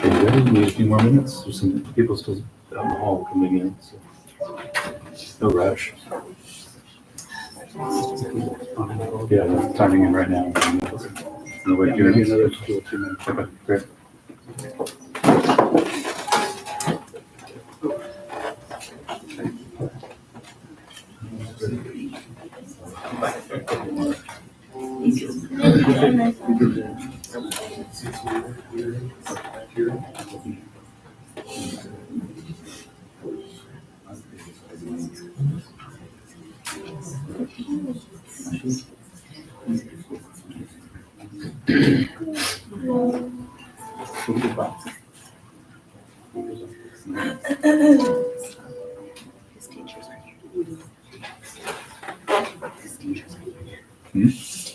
Ready? We need a few more minutes. There's some people still down the hall coming in, so no rush. Yeah, that's timing in right now. No wait, give me another 2 minutes. Okay, great. Please.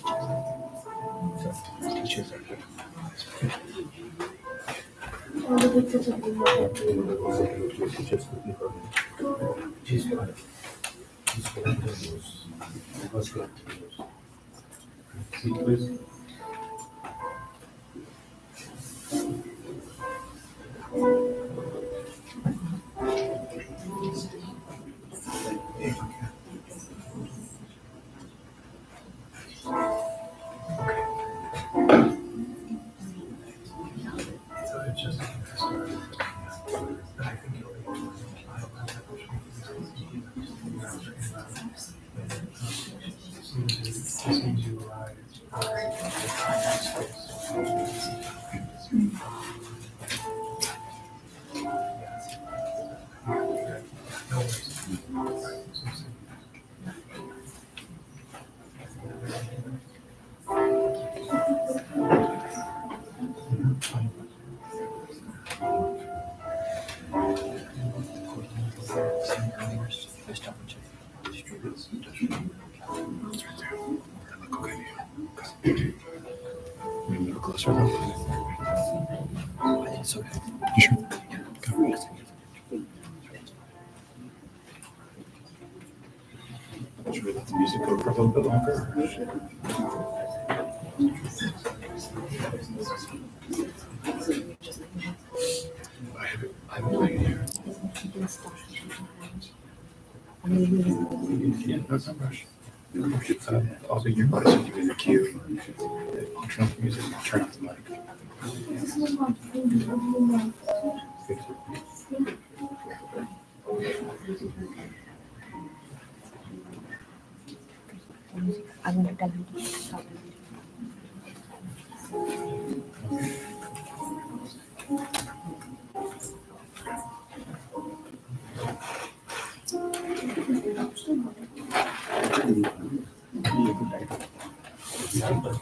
Closer though. You sure? Should we let the music go for a little bit longer? I have it playing here. Yeah, no rush. I'll be your voice and give you the cue. I'll turn off the music and turn off the mic. I want to tell you to stop. Hello.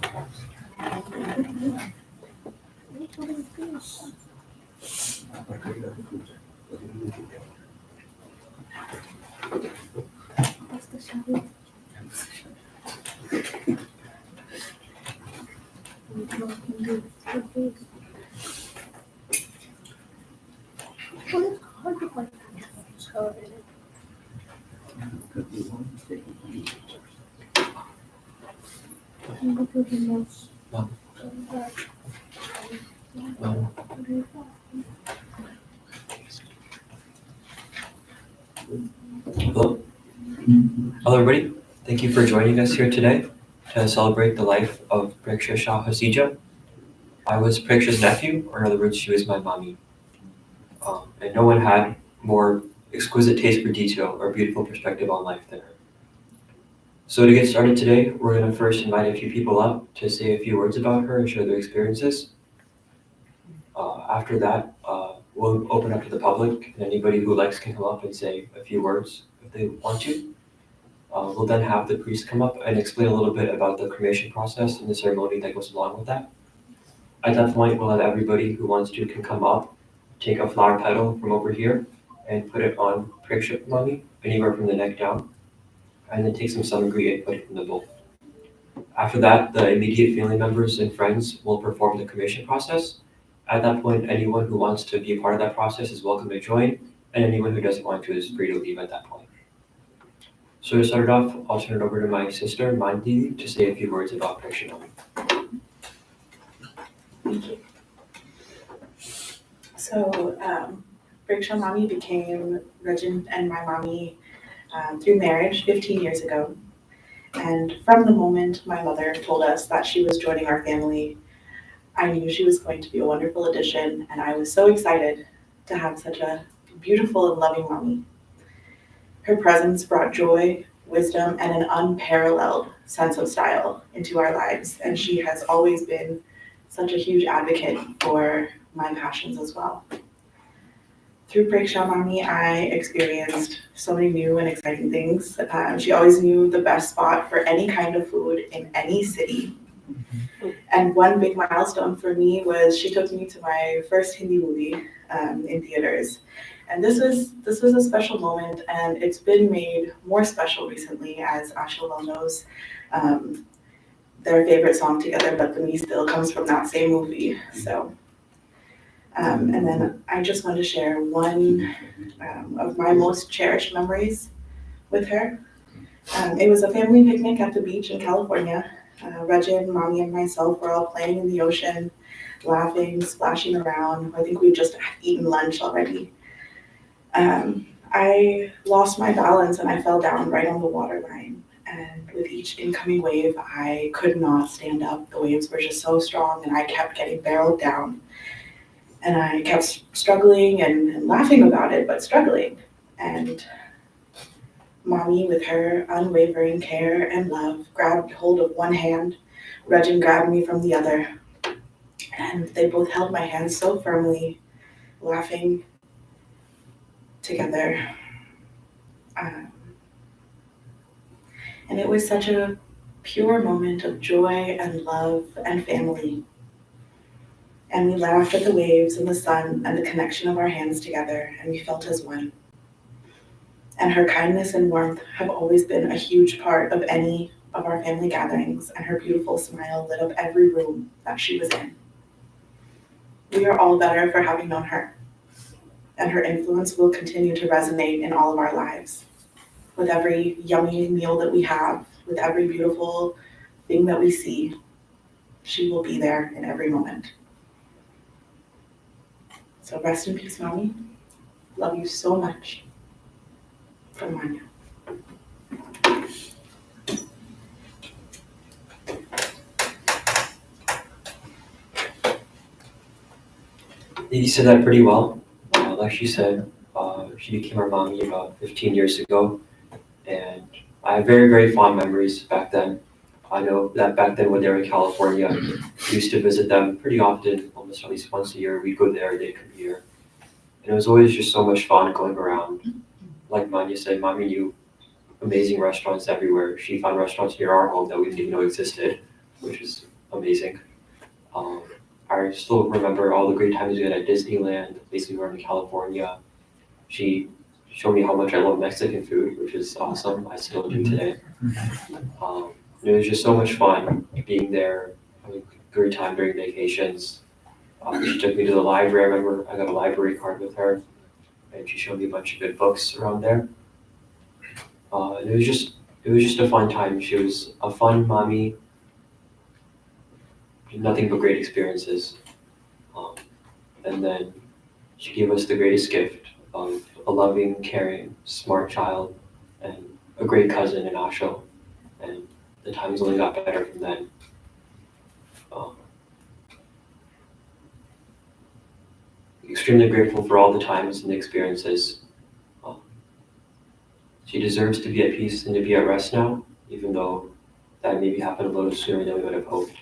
Hello, everybody. Thank you for joining us here today to celebrate the life of Preksha Shah Hassija. I was Preksha's nephew, or in other words, she was my mommy. And no one had more exquisite taste for detail or beautiful perspective on life than her. So to get started today, we're going to first invite a few people up to say a few words about her and share their experiences. After that, we'll open up to the public, and anybody who likes can come up and say a few words if they want to. We'll then have the priest come up and explain a little bit about the cremation process and the ceremony that goes along with that. At that point, we'll have everybody who wants to can come up, take a flower petal from over here, and put it on Preksha mommy, anywhere from the neck down, and then take some samagri and put it in the bowl. After that, the immediate family members and friends will perform the cremation process. At that point, anyone who wants to be a part of that process is welcome to join, and anyone who doesn't want to is free to leave at that point. So to start it off, I'll turn it over to my sister, Mandi, to say a few words about Preksha mommy. Thank you. So, Preksha mommy became Regin and my mommy through marriage 15 years ago. And from the moment my mother told us that she was joining our family, I knew she was going to be a wonderful addition, and I was so excited to have such a beautiful and loving mommy. Her presence brought joy, wisdom, and an unparalleled sense of style into our lives, and she has always been such a huge advocate for my passions as well. Through Preksha mommy, I experienced so many new and exciting things. She always knew the best spot for any kind of food in any city. And one big milestone for me was she took me to my first Hindi movie in theaters. And this was a special moment, and it's been made more special recently, as Asha well knows. Their favorite song together, But the Me Still, comes from that same movie. So, and then I just want to share one of my most cherished memories with her. It was a family picnic at the beach in California. Regin, mommy, and myself were all playing in the ocean, laughing, splashing around. I think we'd just eaten lunch already. I lost my balance and I fell down right on the waterline. And with each incoming wave, I could not stand up. The waves were just so strong, and I kept getting barreled down. And I kept struggling and laughing about it, but struggling. And mommy, with her unwavering care and love, grabbed hold of one hand. Regin grabbed me from the other. And they both held my hands so firmly, laughing together. And it was such a pure moment of joy and love and family. And we laughed at the waves and the sun and the connection of our hands together, and we felt as one. And her kindness and warmth have always been a huge part of any of our family gatherings, and her beautiful smile lit up every room that she was in. We are all better for having known her, and her influence will continue to resonate in all of our lives. With every yummy meal that we have, with every beautiful thing that we see, she will be there in every moment. So rest in peace, mommy. Love you so much. From Manya. You said that pretty well. Like she said, she became our mommy about 15 years ago, and I have very, very fond memories back then. I know that back then when they were in California, we used to visit them pretty often, almost at least once a year. We'd go there, they'd come here. And it was always just so much fun going around. Like Manya said, mommy knew amazing restaurants everywhere. She found restaurants near our home that we didn't even know existed. which is amazing. I still remember all the great times we had at Disneyland, places we were in California. She showed me how much I love Mexican food, which is awesome. I still do today. It was just so much fun being there, having a great time during vacations. She took me to the library. I remember I got a library card with her, and she showed me a bunch of good books around there. And it was just a fun time. She was a fun mommy, nothing but great experiences. And then she gave us the greatest gift of a loving, caring, smart child, and a great cousin in Asho. And the times only got better from then. Extremely grateful for all the times and the experiences. She deserves to be at peace and to be at rest now, even though that maybe happened a little sooner than we would have hoped.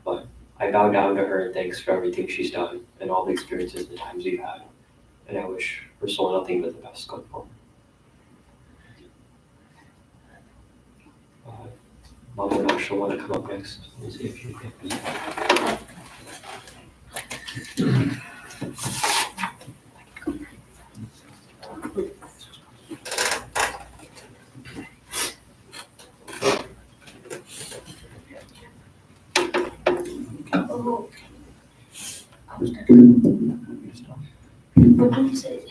But I bow down to her and thanks for everything she's done and all the experiences and the times we've had. And I wish her soul nothing but the best going forward. Mom and Asha want to come up next and say a few things.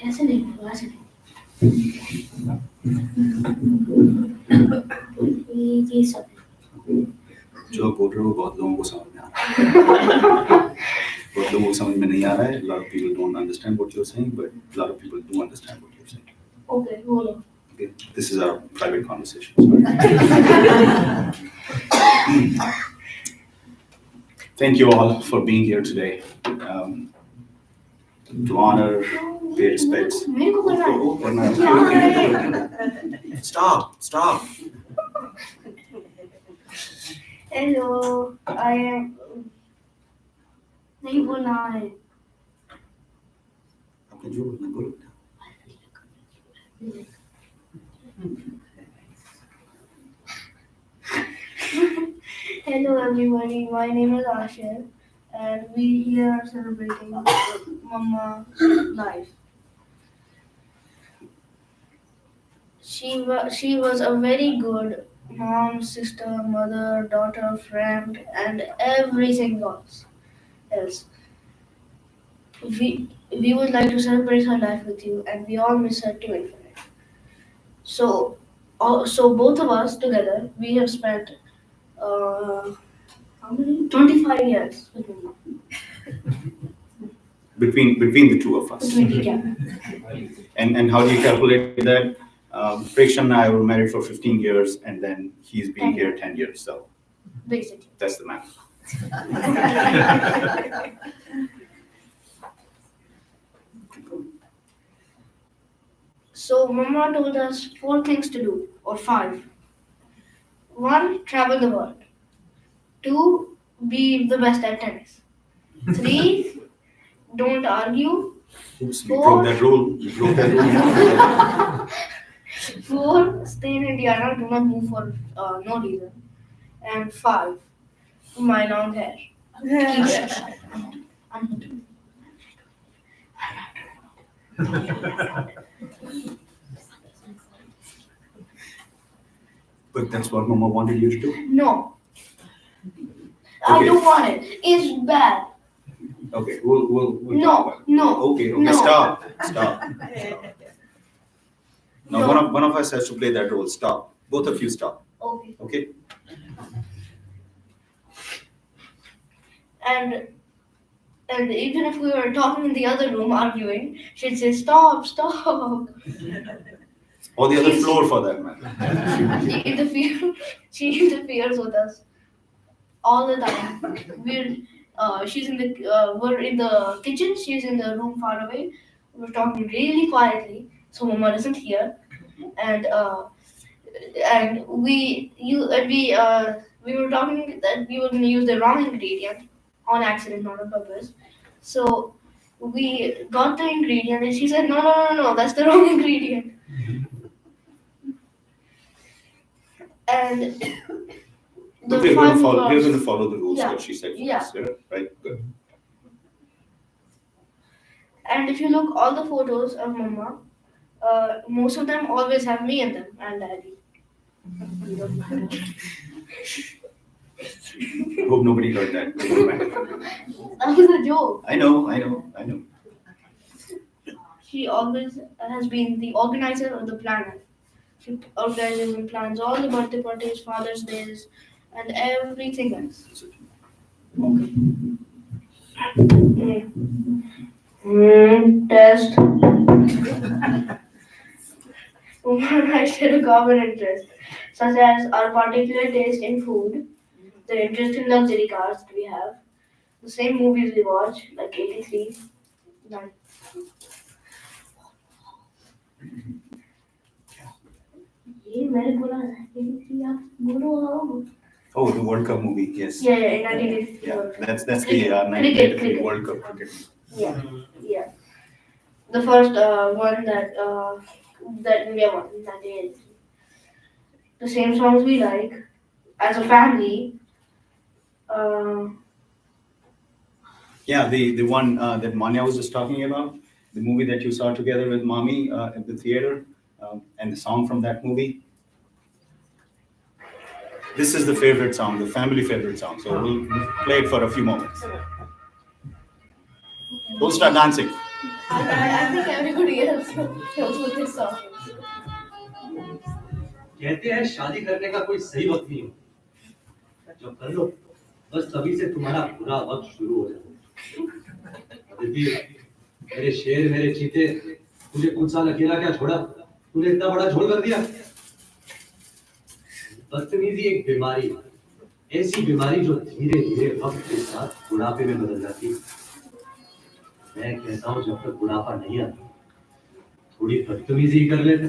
ऐसे नहीं होगा ऐसे नहीं ये सब जो बोल रहे हो बहुत लोगों को समझ में आ रहा है बहुत लोगों को समझ में नहीं आ रहा है lot of people don't understand what you're saying but a lot of people do understand what you're saying okay बोलो okay this is our private conversation thank you all for being here today to honor pay respects मेरे को करना है stop hello I am नहीं बोलना है आपने जो बोलना बोलो hello everybody my name is Ashir and we here are celebrating Mama life. She was a very good mom, sister, mother, daughter, friend, and everything else. We would like to celebrate her life with you, and we all miss her to infinite. So both of us together, we have spent how many? 25 years with Mama. between the two of us and how do you calculate that Preksha and I were married for 15 years and then he's been here 10 years so Basically that's the math so Mama told us 4 things to do or 5. 1, travel the world. 2, be the best at tennis. 3, don't argue. oops we broke that rule 4, stay in Indiana, do not move for no reason. And 5, my long hair. but that's what Mama wanted you to do No. I Okay. don't want it. It's bad. okay we'll No, talk about it. no, okay no. stop now No. one of us has to play that role stop both of you stop Okay. And even if we were talking in the other room arguing, she'd say, stop. or the other floor for that matter She interferes with us all the time. We're in the kitchen, she's in the room far away. We're talking really quietly, so Mama doesn't hear. And we were talking that we were going to use the wrong ingredient on accident, not on purpose. So we got the ingredient and she said, no, that's the wrong ingredient. And The But we're five going to laws. follow the rules Yeah. what she said Yeah. first, yeah? Right? Good. And if you look all the photos of Mama, most of them always have me in them and Daddy. Hope nobody heard that. That was a joke. I know. She always has been the organizer of the planner. She organizes and plans all the birthday parties, Father's Days, and everything else. Test. Women I share a common interest, such as our particular taste in food, the interest in luxury cars that we have, the same movies we watch, like 83. None. ये मैंने बोला ना 83 आप बोलो. Oh, the World Cup movie, yes. Yeah, in 1983. Yeah, World Cup. that's the Cricket. 1983 Cricket. World Cup cricket. Yeah. The first one that India won in 1983. The same songs we like as a family. Yeah, the one that Manya was just talking about, the movie that you saw together with mommy at the theater, and the song from that movie. This is the favorite song, the family favorite song. So we'll play it for a few moments. Don't start dancing. I think everybody else knows what this song is. कहते हैं शादी करने का कोई सही वक्त नहीं होता, जब कर लो बस तभी से तुम्हारा बुरा वक्त शुरू हो जाता है। मेरे शेर मेरे चीते, तुझे कुछ साल अकेला क्या छोड़ा, तूने इतना बड़ा झोल कर दिया। बदतमीजी एक बीमारी, ऐसी बीमारी जो धीरे धीरे वक्त के साथ बुढ़ापे में बदल जाती है। मैं कहता हूँ जब तक बुढ़ापा नहीं आता थोड़ी बदतमीजी ही कर लेते।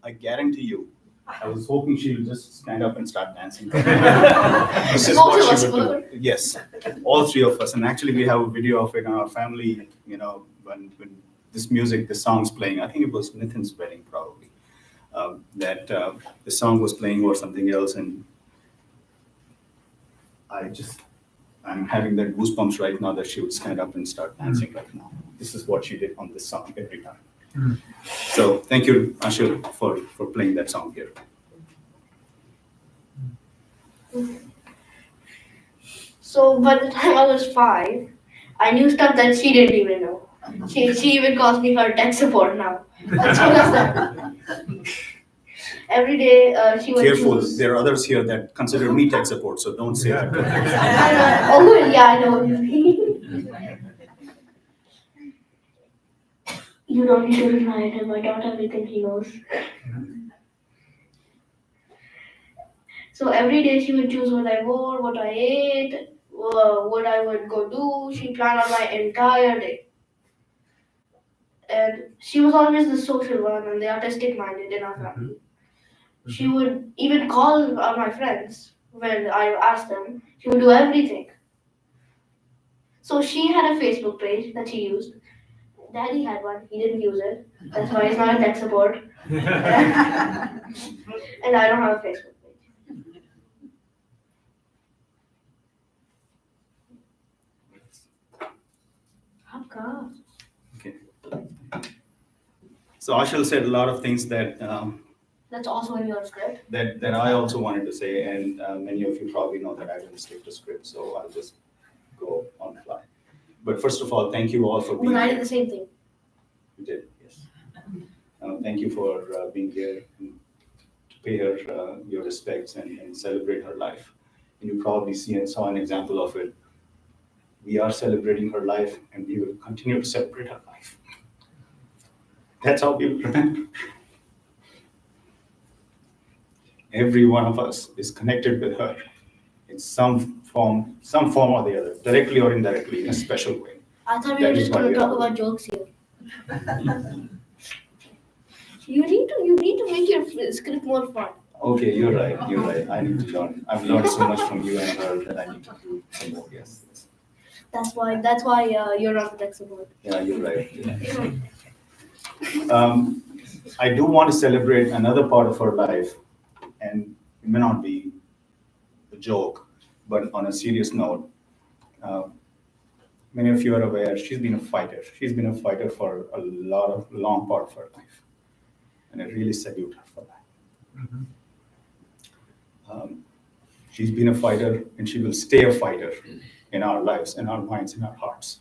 I guarantee you, I was hoping she would just stand up and start dancing. This is what she would do. Yes, all three of us. And actually, we have a video of it in our family, when this music, the song's playing. I think it was Nitin's wedding, probably. That the song was playing or something else. And I'm having that goosebumps right now that she would stand up and start dancing right now. This is what she did on this song every time. So thank you, Ashil, for playing that song here. So by the time I was 5, I knew stuff that she didn't even know. She even calls me her tech support now. As soon as that. Every day she would Careful, choose. there are others here that consider me tech support, so don't say that. Oh yeah, I know what you mean. You don't need to remind him. I doubt everything he knows. So every day she would choose what I wore, what I ate, what I would go do. She planned on my entire day. And she was always the social one and the artistic minded in our family. She would even call all my friends when I asked them. She would do everything. So she had a Facebook page that she used. Daddy had one. He didn't use it. That's why he's not a tech support. And I don't have a Facebook page. Hapka. Okay. So Ashil said a lot of things that That's also in your script. that I also wanted to say, and many of you probably know that I don't stick to script, so I'll just go on the fly. But first of all, thank you all for being But I here. did the same thing. You did, yes. Thank you for being here and to pay her your respects and celebrate her life. And you probably saw an example of it. We are celebrating her life, and we will continue to celebrate her life. That's how we will remember. Every one of us is connected with her in some form or the other, directly or indirectly, in a special way. I thought we That were is just why going we to are talk about jokes here. You need to make your script more fun. Okay, you're right. I need to learn. I've learned so much from you and her that I need to do some more. Yes. That's why you're not the tech support. Yeah, you're right. I do want to celebrate another part of her life, and it may not be a joke, but on a serious note, many of you are aware she's been a fighter. She's been a fighter for a long part of her life, and I really salute her for that. She's been a fighter, and she will stay a fighter in our lives, in our minds, in our hearts.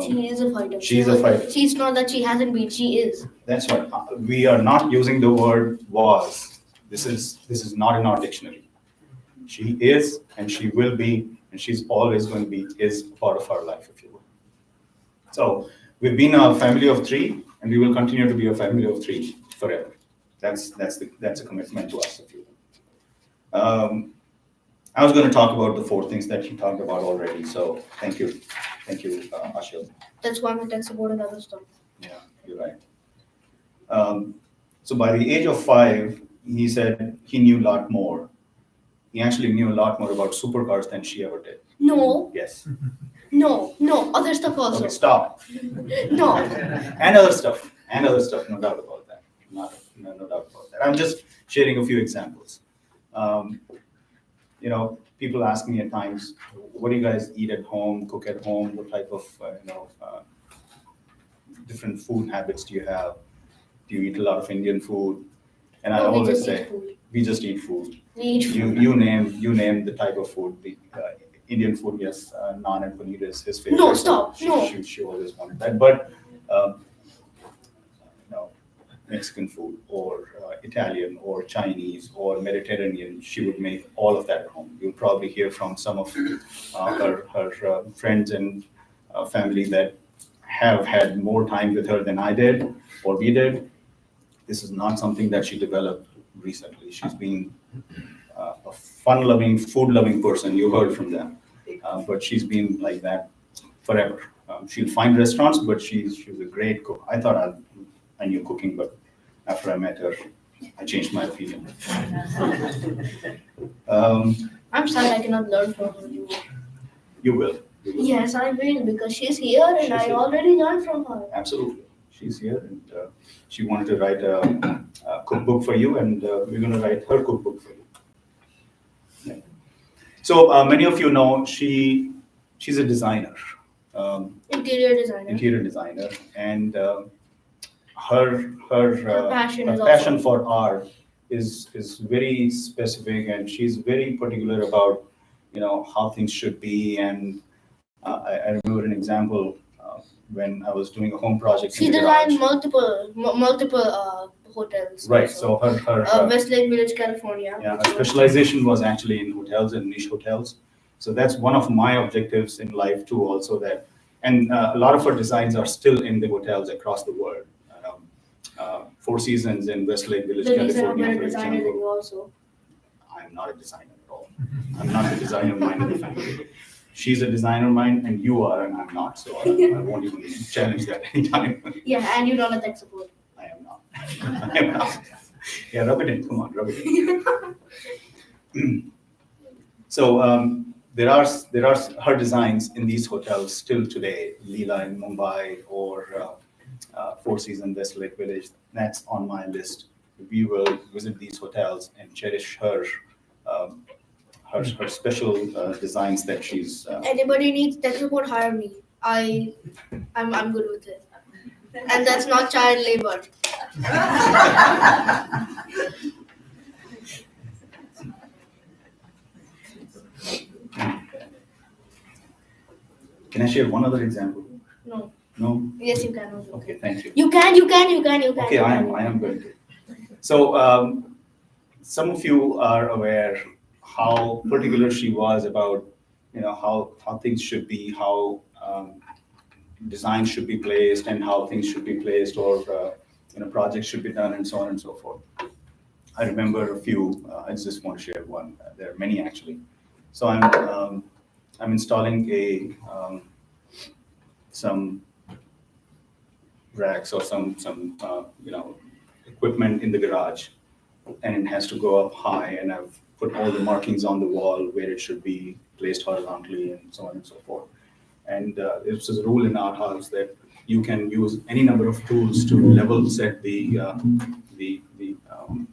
She is a fighter. She's a fighter. She's not that she hasn't been. She is. That's right. We are not using the word was. This is not in our dictionary. She is, and she will be, and she's always going to be, is part of our life, if you will. So we've been a family of three, and we will continue to be a family of three forever. That's a commitment to us, if you will. I was going to talk about the 4 things that you talked about already. So thank you, Ashil. That's why I'm a tech support and other stuff. Yeah, you're right. So by the age of 5, he said he knew a lot more. He actually knew a lot more about supercars than she ever did. No, Yes. no, other stuff also. Okay, stop. No. And other stuff, no doubt about that. No doubt about that. I'm just sharing a few examples. People ask me at times, what do you guys eat at home, cook at home? What type of, different food habits do you have? Do you eat a lot of Indian food? And I No, we always just say, eat food. we just eat food. We eat food. You name the type of food. The Indian food, yes, naan and paneer is his favorite. No, stop, She, no. she always wanted that. But Mexican food or Italian or Chinese or Mediterranean, she would make all of that at home. You'll probably hear from some of her friends and family that have had more time with her than I did or we did. This is not something that she developed recently. She's been a fun-loving, food-loving person. You heard from them. But she's been like that forever. She'll find restaurants, but she's a great cook. I thought I knew cooking, but after I met her, I changed my opinion. I'm sad I cannot learn from her. You will. Yes, I will, because she's here and She's I here. already learned from her. Absolutely. She's here, and she wanted to write a cookbook for you, and we're going to write her cookbook for you. Yeah. So many of you know she's a designer. Interior designer. And her passion passion is for art is very specific, and she's very particular about how things should be. And I remember an example when I was doing a home project. She in the designed garage. multiple hotels. Right. also. So her Westlake Village, California. yeah, her specialization was actually in hotels and niche hotels. So that's one of my objectives in life too. Also that, and a lot of her designs are still in the hotels across the world. Four Seasons in Westlake Village, The reason I'm California, a for designer than example. you also. I'm not a designer at all. I'm not the designer mind of the family. She's a designer mind, and you are, and I'm not. So I won't even challenge that anytime. Yeah, and you don't have tech support. I am not. I am not. Yeah, rub it in. Come on, rub it in. So there are her designs in these hotels still today, Leela in Mumbai or Four Seasons West Lake Village. That's on my list. We will visit these hotels and cherish her her special designs that she's. Anybody needs tech support, hire me. I'm good with it. And that's not child labor. Can I share one other example? No. No? Yes, you can. Okay, thank you. You can. Okay, I am going to. So some of you are aware how particular she was about, how things should be, how design should be placed, and how things should be placed, or projects should be done, and so on and so forth. I remember a few. I just want to share one. There are many actually. So I'm installing some racks or some equipment in the garage, and it has to go up high, and I've put all the markings on the wall where it should be placed horizontally, and so on and so forth. And it's a rule in our house that you can use any number of tools to level set the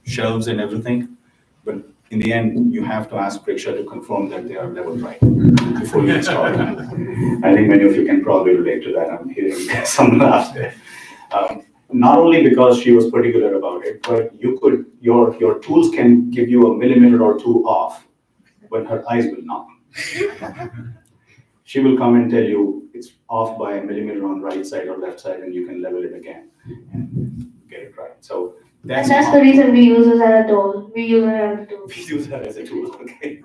shelves and everything, but in the end, you have to ask Preksha to confirm that they are leveled right before you install them. I think many of you can probably relate to that. I'm hearing some laughs there. Not only because she was particular about it, but your tools can give you a millimeter or two off, but her eyes will not. She will come and tell you it's off by a millimeter on right side or left side, and you can level it again and get it right. So that's the reason we use it as a tool. We use it as a tool. We use that as a tool, okay.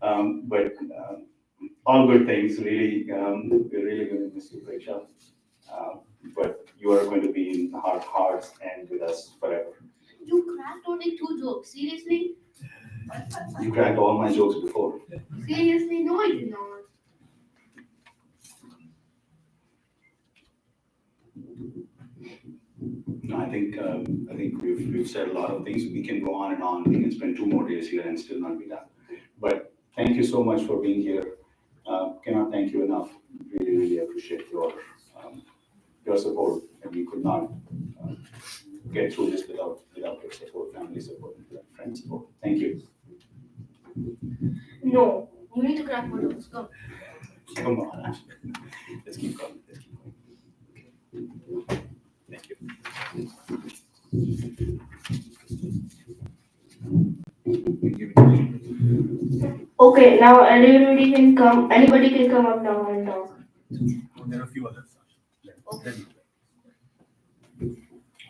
But all good things, really. We're really going to miss you, Preksha. But you are going to be in our hearts and with us forever. You cracked only 2 jokes. Seriously? You cracked all my jokes before. Seriously? No, I did not. No, I think we've said a lot of things. We can go on and on. We can spend 2 more days here and still not be done. But thank you so much for being here. Cannot thank you enough. Really, really appreciate your support, and we could not get through this without your support, family support, and friend support. Thank you. No, you need to crack more jokes. Go. Come on. Let's keep going. Thank you. Okay, now anybody can come up now and talk. There are a few others.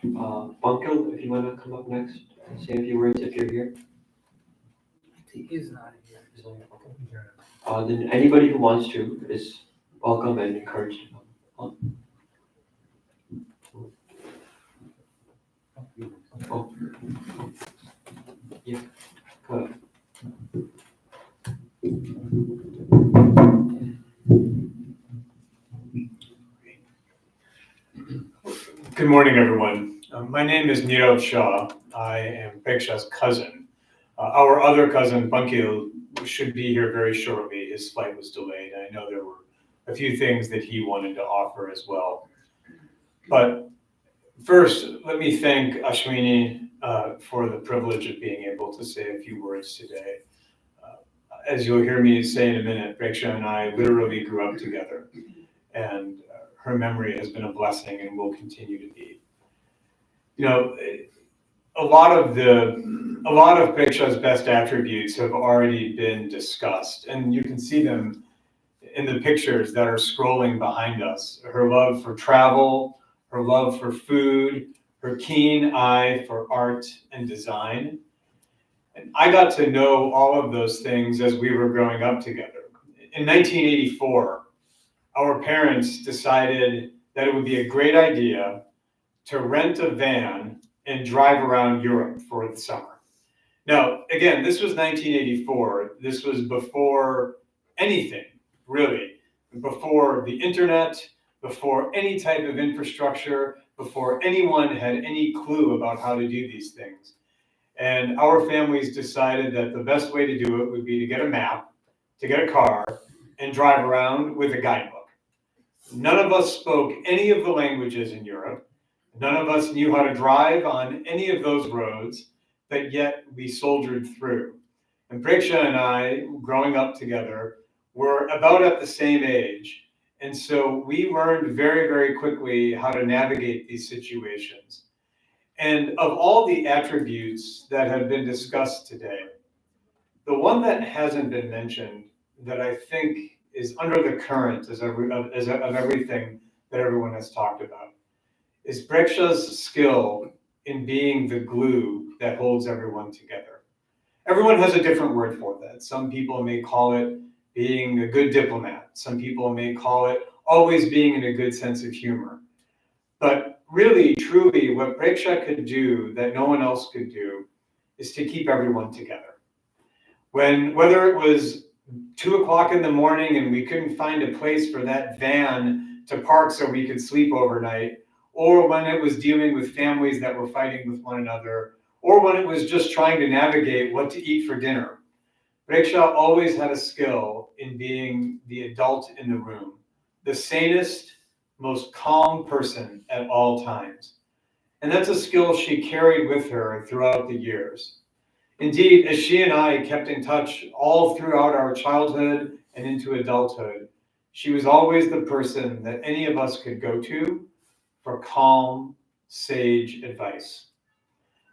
Bunkel, if you want to come up next, say a few words if you're here. He's not here. Then anybody who wants to is welcome and encouraged to come. Oh. Yeah, go ahead. Good morning, everyone. My name is Nirav Shah. I am Preksha's cousin. Our other cousin, Bankil, should be here very shortly. His flight was delayed. I know there were a few things that he wanted to offer as well. But first, let me thank Ashwini for the privilege of being able to say a few words today. As you'll hear me say in a minute, Preksha and I literally grew up together, and her memory has been a blessing and will continue to be. You know, a lot of Preksha's best attributes have already been discussed, and you can see them in the pictures that are scrolling behind us. Her love for travel, her love for food, her keen eye for art and design. And I got to know all of those things as we were growing up together. In 1984, our parents decided that it would be a great idea to rent a van and drive around Europe for the summer. Now, again, this was 1984. This was before anything, really, before the internet, before any type of infrastructure, before anyone had any clue about how to do these things. And our families decided that the best way to do it would be to get a map, to get a car, and drive around with a guidebook. None of us spoke any of the languages in Europe. None of us knew how to drive on any of those roads, but yet we soldiered through. And Preksha and I, growing up together, were about at the same age. And so we learned very, very quickly how to navigate these situations. And of all the attributes that have been discussed today, the one that hasn't been mentioned that I think is under the current of everything that everyone has talked about is Preksha's skill in being the glue that holds everyone together. Everyone has a different word for that. Some people may call it being a good diplomat. Some people may call it always being in a good sense of humor. But really, truly, what Preksha could do that no one else could do is to keep everyone together. Whether it was 2 o'clock in the morning and we couldn't find a place for that van to park so we could sleep overnight, or when it was dealing with families that were fighting with one another, or when it was just trying to navigate what to eat for dinner. Preksha always had a skill in being the adult in the room, the sanest, most calm person at all times. And that's a skill she carried with her throughout the years. Indeed, as she and I kept in touch all throughout our childhood and into adulthood, she was always the person that any of us could go to for calm, sage advice.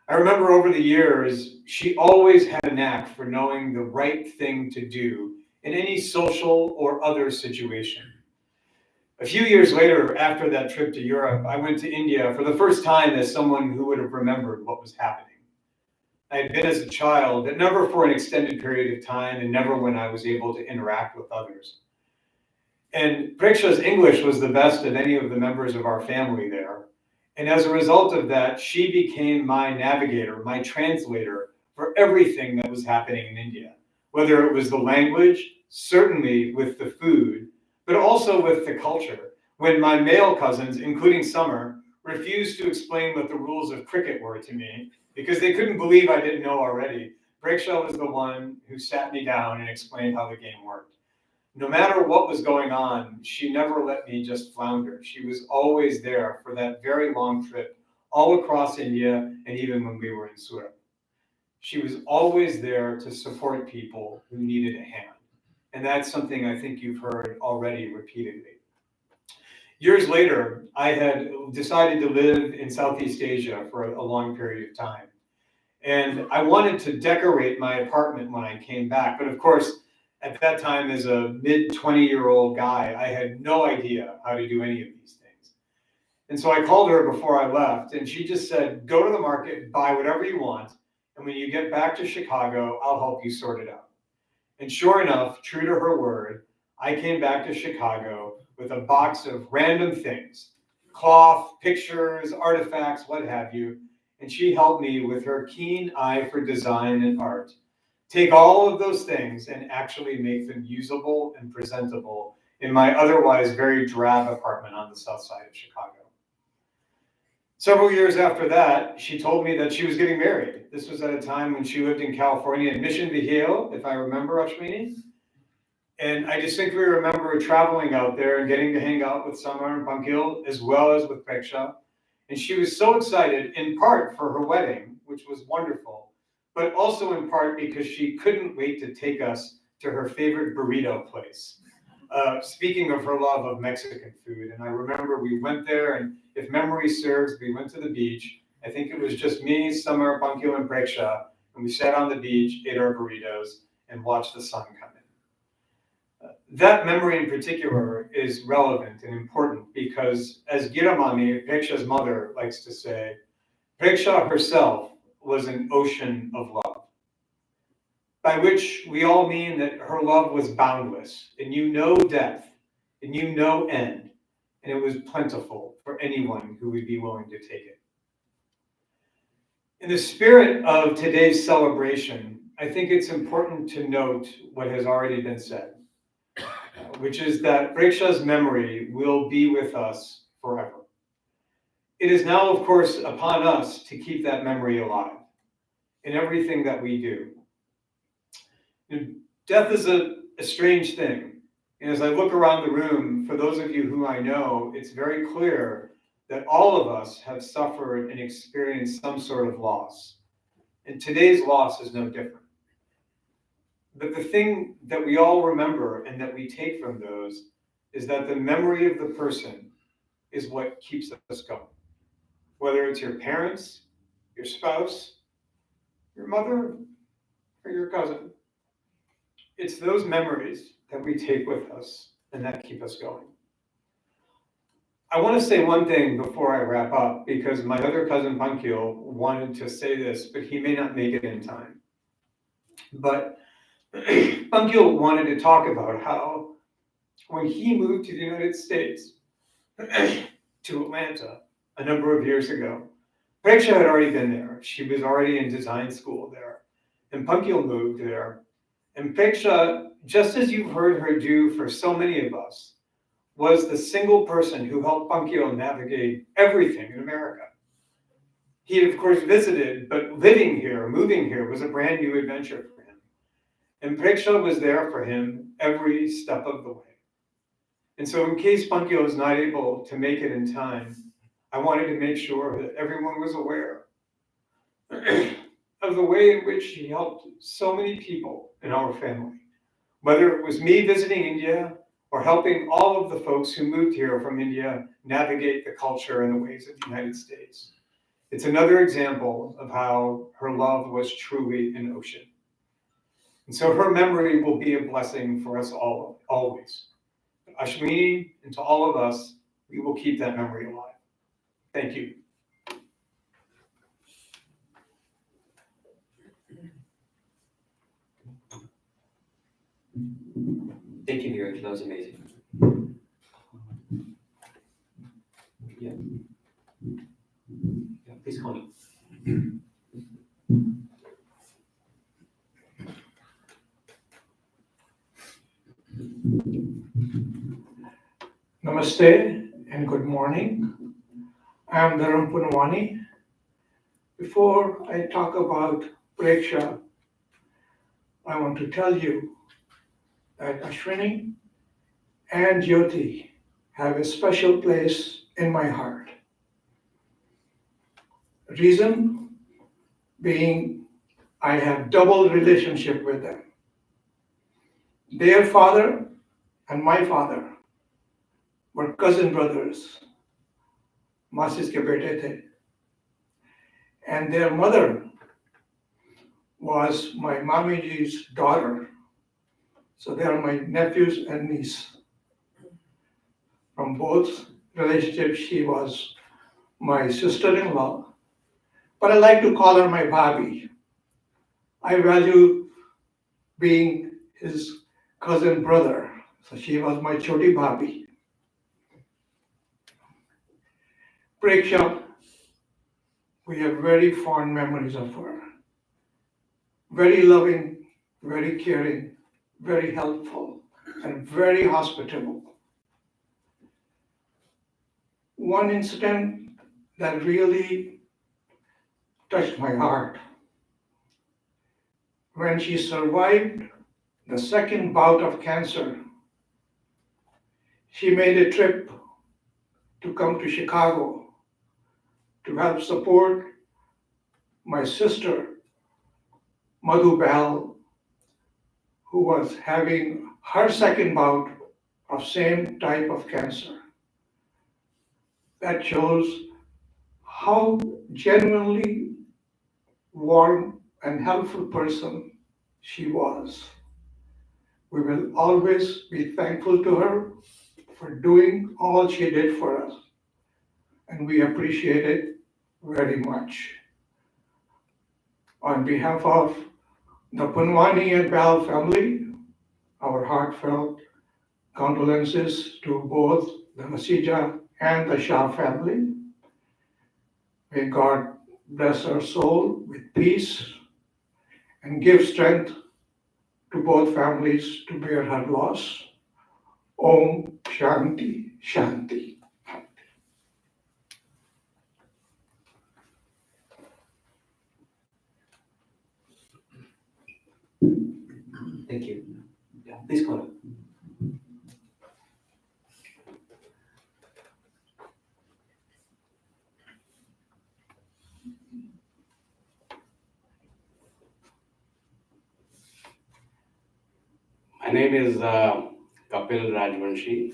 I remember over the years, she always had a knack for knowing the right thing to do in any social or other situation. A few years later, after that trip to Europe, I went to India for the first time as someone who would have remembered what was happening. I had been as a child, but never for an extended period of time and never when I was able to interact with others. And Preksha's English was the best of any of the members of our family there. And as a result of that, she became my navigator, my translator for everything that was happening in India, whether it was the language, certainly with the food, but also with the culture. When my male cousins, including Summer, refused to explain what the rules of cricket were to me because they couldn't believe I didn't know already, Preksha was the one who sat me down and explained how the game worked. No matter what was going on, she never let me just flounder. She was always there for that very long trip, all across India, and even when we were in Surat. She was always there to support people who needed a hand. And that's something I think you've heard already repeatedly. Years later, I had decided to live in Southeast Asia for a long period of time. And I wanted to decorate my apartment when I came back. But of course, at that time, as a mid-20-year-old guy, I had no idea how to do any of these things. And so I called her before I left, and she just said, go to the market, buy whatever you want, and when you get back to Chicago, I'll help you sort it out. And sure enough, true to her word, I came back to Chicago with a box of random things, cloth, pictures, artifacts, what have you, and she helped me with her keen eye for design and art take all of those things and actually make them usable and presentable in my otherwise very drab apartment on the south side of Chicago. Several years after that, she told me that she was getting married. This was at a time when she lived in California in Mission Viejo, if I remember, Ashwini. And I distinctly remember traveling out there and getting to hang out with Samar and Pankil, as well as with Preksha. And she was so excited, in part for her wedding, which was wonderful, but also in part because she couldn't wait to take us to her favorite burrito place. Speaking of her love of Mexican food, and I remember we went there, and if memory serves, we went to the beach. I think it was just me, Summer, Pankil, and Preksha, and we sat on the beach, ate our burritos, and watched the sun come in. That memory in particular is relevant and important because, as Giramami, Preksha's mother, likes to say, Preksha herself was an ocean of love, by which we all mean that her love was boundless, and knew no depth, and knew no end, and it was plentiful for anyone who would be willing to take it. In the spirit of today's celebration, I think it's important to note what has already been said, which is that Preksha's memory will be with us forever. It is now, of course, upon us to keep that memory alive. in everything that we do. Death is a strange thing. And as I look around the room, for those of you who I know, it's very clear that all of us have suffered and experienced some sort of loss. And today's loss is no different. But the thing that we all remember and that we take from those is that the memory of the person is what keeps us going. Whether it's your parents, your spouse, your mother, or your cousin. It's those memories that we take with us and that keep us going. I want to say one thing before I wrap up, because my other cousin Pankil wanted to say this, but he may not make it in time. But Pankil wanted to talk about how when he moved to the United States, to Atlanta, a number of years ago, Preksha had already been there. She was already in design school there. And Pankil moved there. And Preksha, just as you've heard her do for so many of us, was the single person who helped Pankil navigate everything in America. He had, of course, visited, but living here, moving here, was a brand new adventure for him. And Preksha was there for him every step of the way. And so in case Pankil is not able to make it in time, I wanted to make sure that everyone was aware of the way in which he helped so many people in our family. Whether it was me visiting India or helping all of the folks who moved here from India navigate the culture and the ways of the United States. It's another example of how her love was truly an ocean. And so her memory will be a blessing for us all, always. Ashwini, and to all of us, we will keep that memory alive. Thank you. Thank you, Neeraj. That was amazing. Yeah. Yeah, please call me. Namaste and good morning. I am Dharam Punwani. Before I talk about Preksha, I want to tell you that Ashwini and Jyoti have a special place in my heart. Reason being, I have double relationship with them. Their father and my father were cousin brothers, masses के बेटे थे, and their mother was my Mamiji's daughter. So they are my nephews and niece. From both relationships, she was my sister-in-law, but I like to call her my Bhabi. I value being his cousin brother, so she was my Choti Bhabi. Preksha, we have very fond memories of her. Very loving, very caring, very helpful, and very hospitable. One incident that really touched my heart. When she survived the second bout of cancer, she made a trip to come to Chicago to help support my sister, Madhu Behal, who was having her second bout of same type of cancer. That shows how genuinely warm and helpful person she was. We will always be thankful to her for doing all she did for us, and we appreciate it very much. On behalf of the Punwani and Bal family, our heartfelt condolences to both the Hassija and the Shah family. May God bless our soul with peace and give strength to both families to bear her loss. Om Shanti Shanti. Thank you. Yeah, please come on. My name is Kapil Rajvanshi.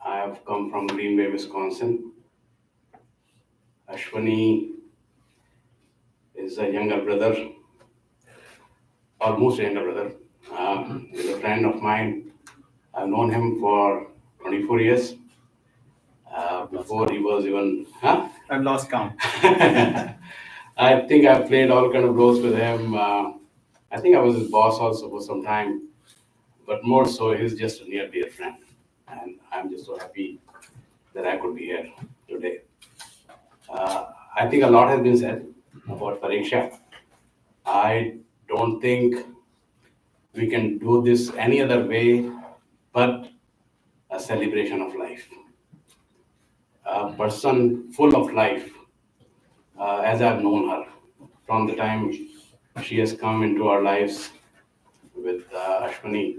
I have come from Green Bay, Wisconsin. Ashwani is a younger brother, almost a younger brother. He's a friend of mine. I've known him for 24 years. Before he was even, I've lost count. I think I've played all kind of roles with him. I think I was his boss also for some time, but more so, he's just a near dear friend. And I'm just so happy that I could be here today. I think a lot has been said about Preksha. I don't think we can do this any other way but a celebration of life. A person full of life, as I've known her from the time she has come into our lives with Ashwani.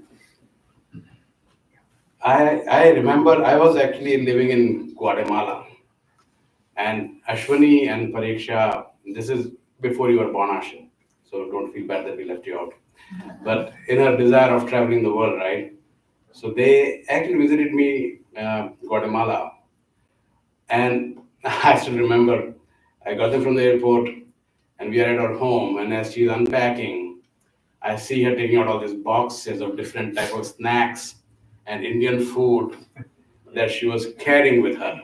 I remember I was actually living in Guatemala, and Ashwani and Preksha, this is before you were born, Asha, so don't feel bad that we left you out. But in her desire of traveling the world, right? So they actually visited me, Guatemala, and I still remember I got them from the airport, and we are at our home, and as she's unpacking, I see her taking out all these boxes of different type of snacks and Indian food that she was carrying with her.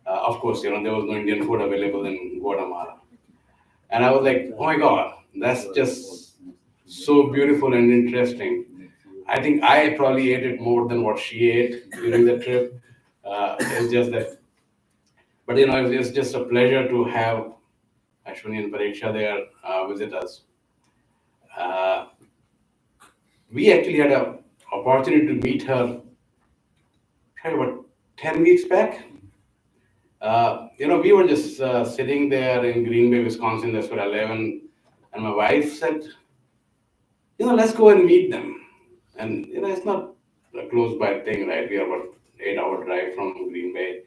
Of course, there was no Indian food available in Guatemala. And I was like, oh my God, that's just so beautiful and interesting. I think I probably ate it more than what she ate during the trip. It's just that, but it's just a pleasure to have Ashwani and Preksha there visit us. Uh, we actually had an opportunity to meet her about 10 weeks back. We were just sitting there in Green Bay, Wisconsin, that's where I live, and my wife said, let's go and meet them. And, it's not a close by thing, right? We are about 8-hour drive from Green Bay.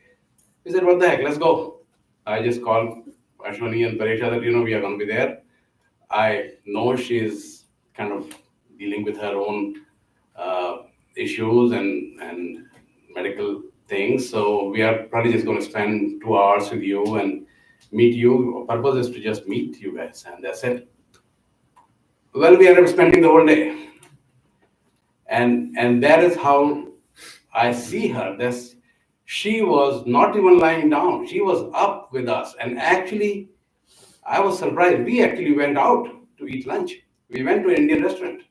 We said, what the heck, let's go. I just called Ashwani and Preksha that, we are going to be there. I know she's kind of dealing with her own issues and medical things. So we are probably just going to spend 2 hours with you and meet you. Our purpose is to just meet you guys, and that's it. Well, we ended up spending the whole day. And that is how I see her. She was not even lying down. She was up with us. And actually, I was surprised. We actually went out to eat lunch. We went to an Indian restaurant.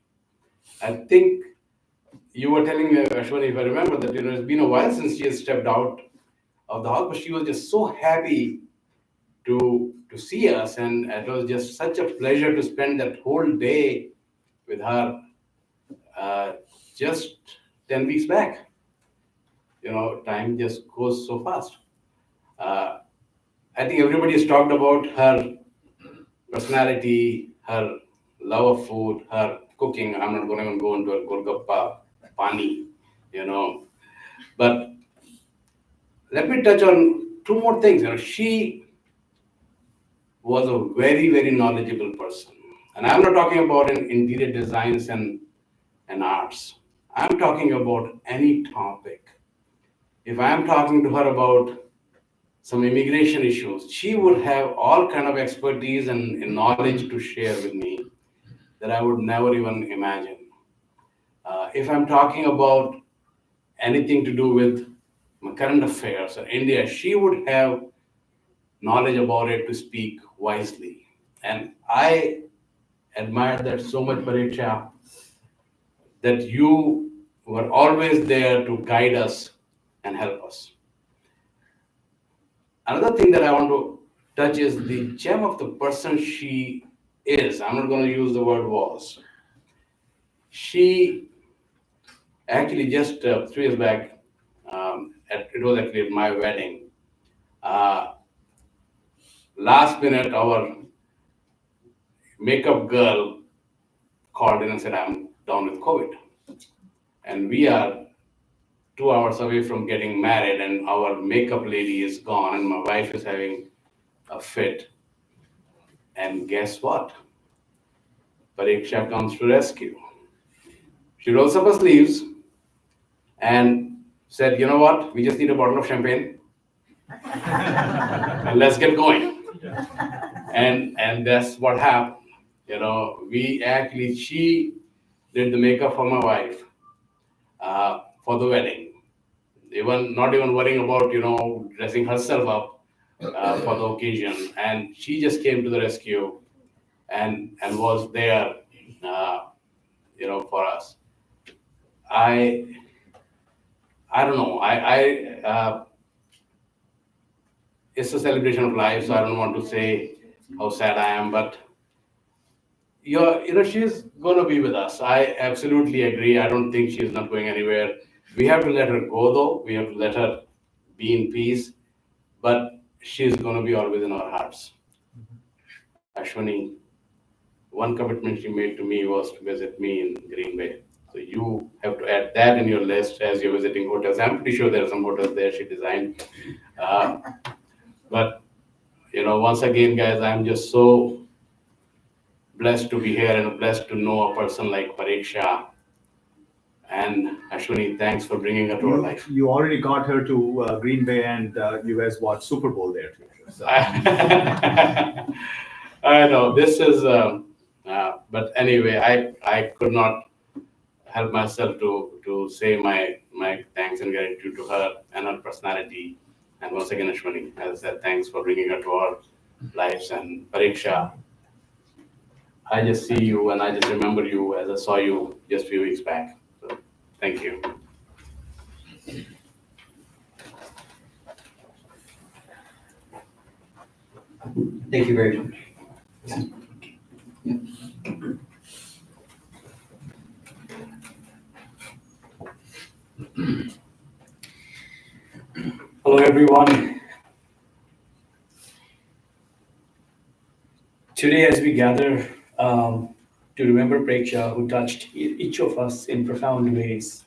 I think you were telling me, Ashwani, if I remember, that it's been a while since she has stepped out of the house, but she was just so happy to see us, and it was just such a pleasure to spend that whole day with her. Just 10 weeks back, time just goes so fast. I think everybody has talked about her personality, her love of food, her cooking. I'm not going to even go into a Golgappa Pani, But let me touch on 2 more things. She was a very, very knowledgeable person. And I'm not talking about in interior designs and arts. I'm talking about any topic. If I'm talking to her about some immigration issues, she would have all kind of expertise and knowledge to share with me that I would never even imagine. If I'm talking about anything to do with current affairs or India, she would have knowledge about it to speak wisely. And I admire that so much, Preksha, that you were always there to guide us and help us. Another thing that I want to touch is the gem of the person she is. I'm not going to use the word was. She actually just 3 years back, it was actually at my wedding. Last minute, our makeup girl called in and said, I'm down with COVID. And we are 2 hours away from getting married, and our makeup lady is gone, and my wife is having a fit. And guess what? Preksha comes to rescue. She rolls up her sleeves and said, you know what? We just need a bottle of champagne. And let's get going. And that's what happened. She did the makeup for my wife for the wedding. Not even worrying about, dressing herself up for the occasion. And she just came to the rescue and was there, for us. I don't know. It's a celebration of life, so I don't want to say how sad I am, but she's gonna be with us. I absolutely agree. I don't think she's not going anywhere. We have to let her go, though. We have to let her be in peace, but she's gonna be always in our hearts. Ashwani, one commitment she made to me was to visit me in Green Bay. So you have to add that in your list as you're visiting hotels. I'm pretty sure there are some hotels there she designed. But once again, guys, I'm just so blessed to be here and blessed to know a person like Preksha. And Ashwani, thanks for bringing her to our life. You already got her to Green Bay, and you guys watched Super Bowl there too. So. I know this is, but anyway, I could not help myself to say my thanks and gratitude to her and her personality. And once again, Ashwani, as I said, thanks for bringing her to our lives. And Preksha, I just see you and I just remember you as I saw you just a few weeks back. So thank you. Thank you very much. Hello, everyone. Today, as we gather to remember Preksha, who touched each of us in profound ways,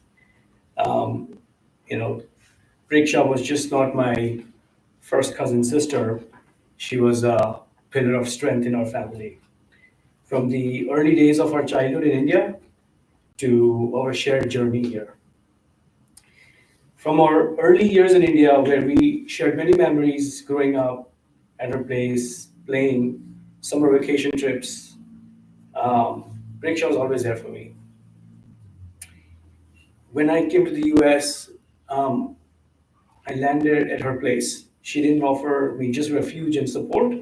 Preksha was just not my first cousin sister. She was a pillar of strength in our family. From the early days of our childhood in India to our shared journey here. From our early years in India, where we shared many memories growing up at her place, playing, summer vacation trips, Preksha was always there for me. When I came to the US, I landed at her place. She didn't offer me just refuge and support.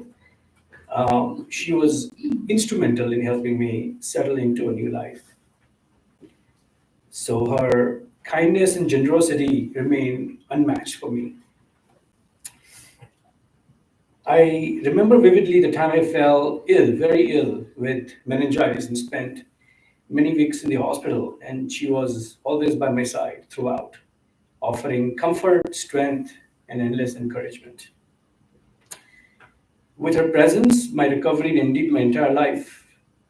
She was instrumental in helping me settle into a new life. So her kindness and generosity remain unmatched for me. I remember vividly the time I fell ill, very ill, with meningitis and spent many weeks in the hospital, and she was always by my side throughout, offering comfort, strength, and endless encouragement. With her presence, my recovery and indeed my entire life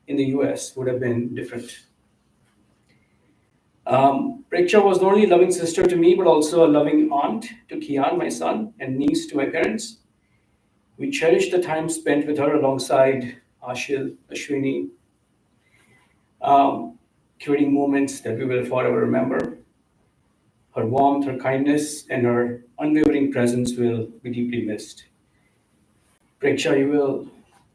in the US would have been different. Preksha was not only a loving sister to me, but also a loving aunt to Kian, my son, and niece to my parents. We cherished the time spent with her alongside Ashil, Ashwini, creating moments that we will forever remember. Her warmth, her kindness, and her unwavering presence will be deeply missed. Preksha, you will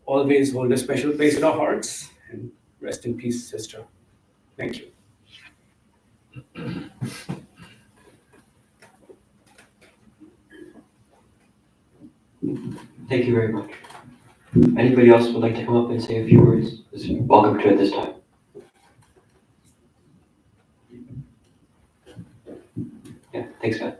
always hold a special place in our hearts, and rest in peace, sister. Thank you. Thank you very much. Anybody else would like to come up and say a few words? Is welcome to at this time. Yeah, thanks, Scott.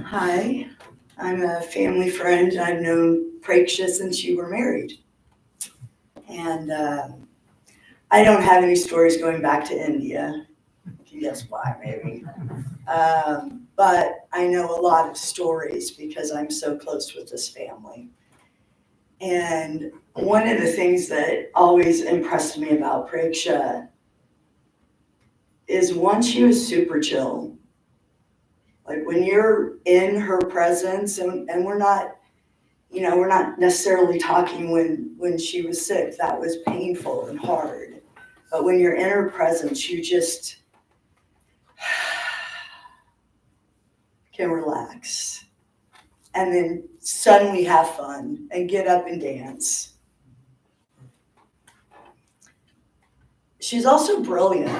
Hi, I'm a family friend. I've known Preksha since you were married. And I don't have any stories going back to India. You can guess why, maybe. but I know a lot of stories because I'm so close with this family. And one of the things that always impressed me about Preksha is one, she was super chill. Like when you're in her presence, and we're not, we're not necessarily talking when she was sick, that was painful and hard. But when you're in her presence, you just can relax. And then suddenly have fun and get up and dance. She's also brilliant.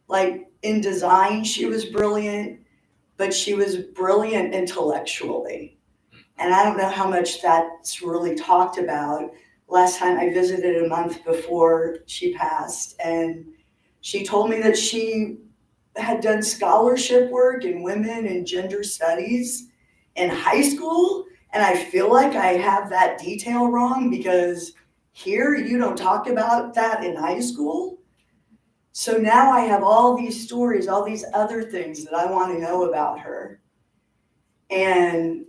Like in design, she was brilliant, but she was brilliant intellectually. And I don't know how much that's really talked about. Last time I visited a month before she passed, and she told me that she had done scholarship work in women and gender studies in high school. And I feel like I have that detail wrong because here you don't talk about that in high school. So now I have all these stories, all these other things that I want to know about her. And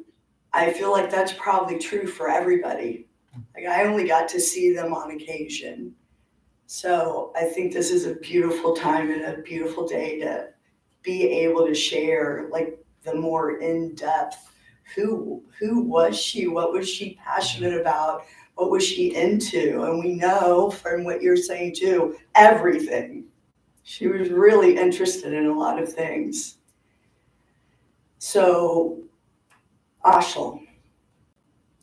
I feel like that's probably true for everybody. Like I only got to see them on occasion. So I think this is a beautiful time and a beautiful day to be able to share like the more in-depth, who was she? What was she passionate about? What was she into? And we know from what you're saying too, everything. She was really interested in a lot of things. So, Ashel,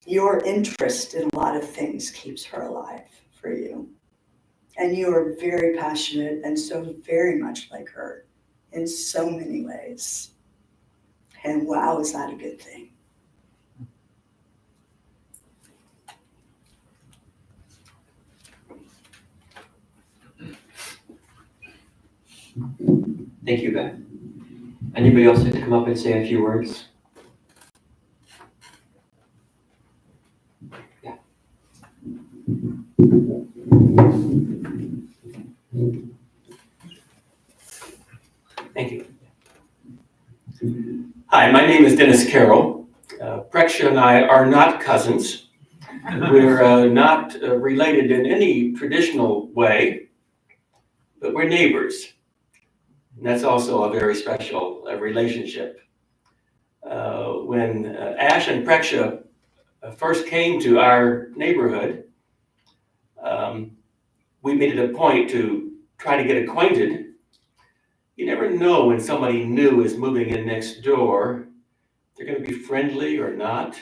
your interest in a lot of things keeps her alive for you. And you are very passionate and so very much like her in so many ways. And wow, is that a good thing? Thank you, Beth. Anybody else like to come up and say a few words? Yeah. Thank you. Hi, my name is Dennis Carroll. Preksha and I are not cousins. We're not related in any traditional way, but we're neighbors. And that's also a very special relationship. When Ash and Preksha first came to our neighborhood, we made it a point to try to get acquainted. You never know when somebody new is moving in next door. They're going to be friendly or not,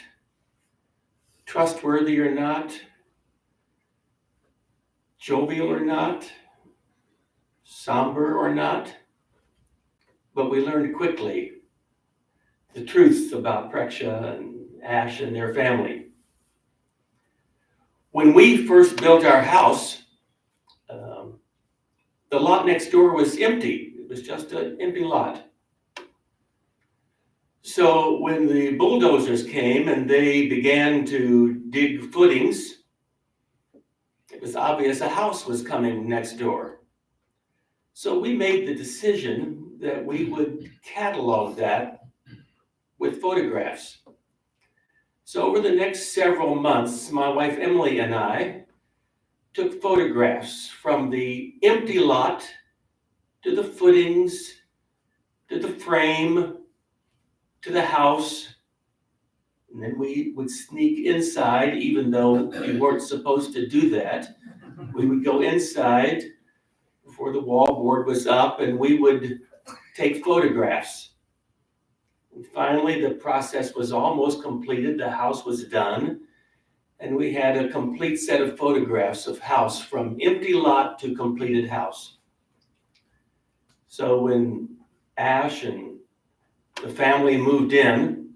trustworthy or not, jovial or not, somber or not. But we learned quickly the truth about Preksha and Ash and their family. When we first built our house, the lot next door was empty. It was just an empty lot. So when the bulldozers came and they began to dig footings, it was obvious a house was coming next door. So we made the decision that we would catalog that with photographs. So over the next several months, my wife Emily and I took photographs from the empty lot to the footings, to the frame, to the house. And then we would sneak inside, even though we weren't supposed to do that. We would go inside before the wallboard was up and we would take photographs. And finally, the process was almost completed. The house was done. And we had a complete set of photographs of house from empty lot to completed house. So when Ash and the family moved in,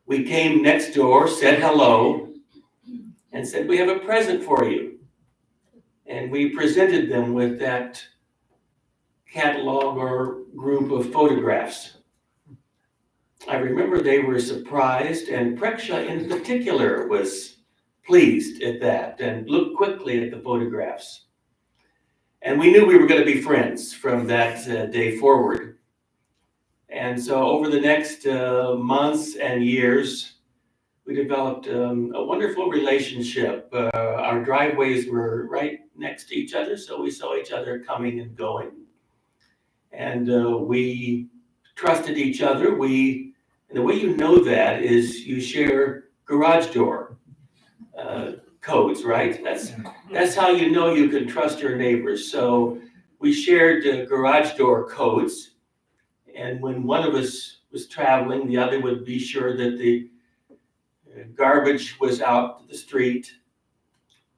we came next door, said hello, and said, we have a present for you. And we presented them with that catalog or group of photographs. I remember they were surprised, and Preksha in particular was pleased at that and looked quickly at the photographs. And we knew we were going to be friends from that day forward. And so over the next months and years, we developed a wonderful relationship. Our driveways were right next to each other, so we saw each other coming and going. And we trusted each other. And the way you know that is you share garage door codes, right? That's how you know you can trust your neighbors. So we shared garage door codes. And when one of us was traveling, the other would be sure that the garbage was out to the street.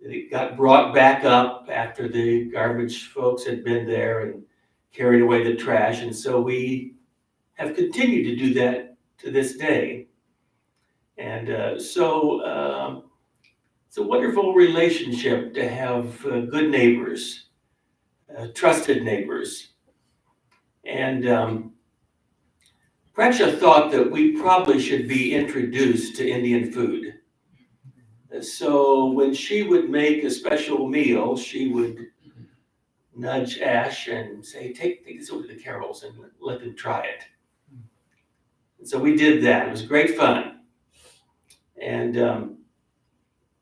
It got brought back up after the garbage folks had been there and carried away the trash. And so we have continued to do that to this day. And so it's a wonderful relationship to have good neighbors, trusted neighbors. And Preksha thought that we probably should be introduced to Indian food. So when she would make a special meal, she would nudge Ash and say, take this over to the Carols and let them try it. And so we did that. It was great fun. And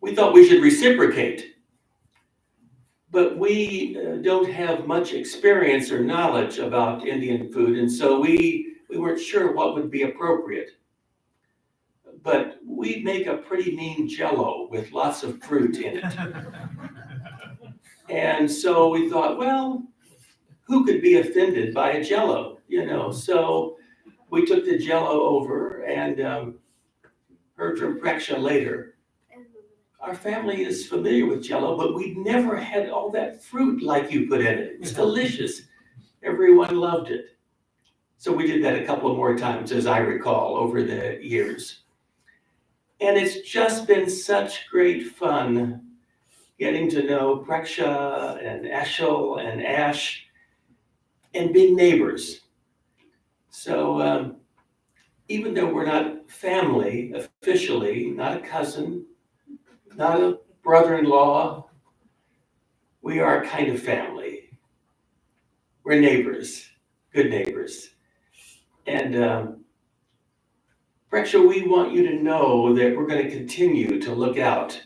we thought we should reciprocate. But we don't have much experience or knowledge about Indian food, and so we weren't sure what would be appropriate. But we make a pretty mean Jell-O with lots of fruit in it. And so we thought, well, who could be offended by a Jell-O, you know? So we took the Jell-O over and heard from Preksha later. Our family is familiar with Jell-O, but we'd never had all that fruit like you put in it. It's delicious. Everyone loved it. So we did that a couple of more times, as I recall, over the years. And it's just been such great fun getting to know Preksha and Ashel and Ash and being neighbors. So even though we're not family officially, not a cousin, not a brother-in-law, we are a kind of family. We're neighbors, good neighbors. And Preksha, we want you to know that we're going to continue to look out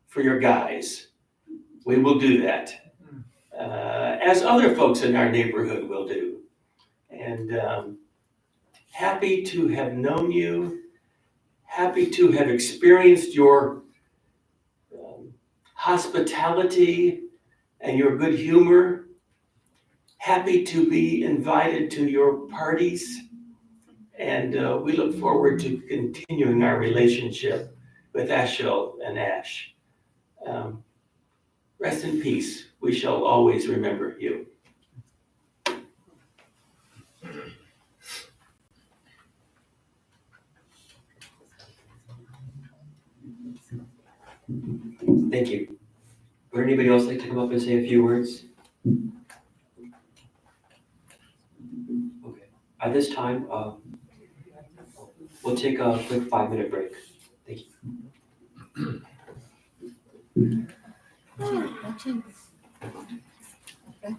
for your guys. We will do that, as other folks in our neighborhood will do. And happy to have known you, happy to have experienced your hospitality and your good humor. Happy to be invited to your parties. And we look forward to continuing our relationship with Ashel and Ash. Rest in peace. We shall always remember you. Thank you. Would anybody else like to come up and say a few words? Okay. At this time, we'll take a quick 5-minute break. Thank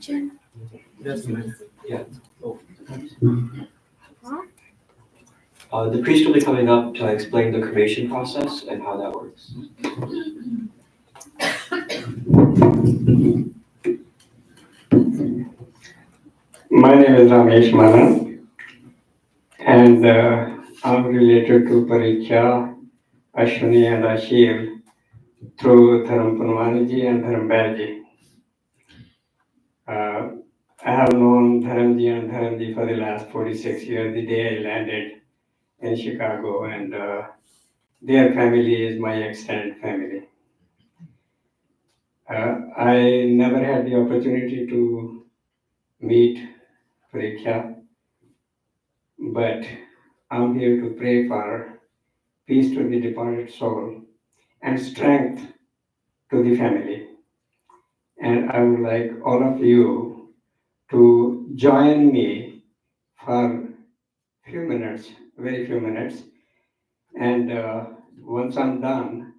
you. Yeah. The priest will be coming up to explain the cremation process and how that works. My name is Ramesh Manan, and I'm related to Preksha, Ashwini, and Ashir through Dharam Punwaniji and Dharam Bailji. I have known Dharamji and Dharamji for the last 46 years, the day I landed in Chicago, and their family is my extended family. I never had the opportunity to meet Preksha, but I'm here to pray for peace to the departed soul and strength to the family. And I would like all of you to join me for few minutes, very few minutes. And once I'm done,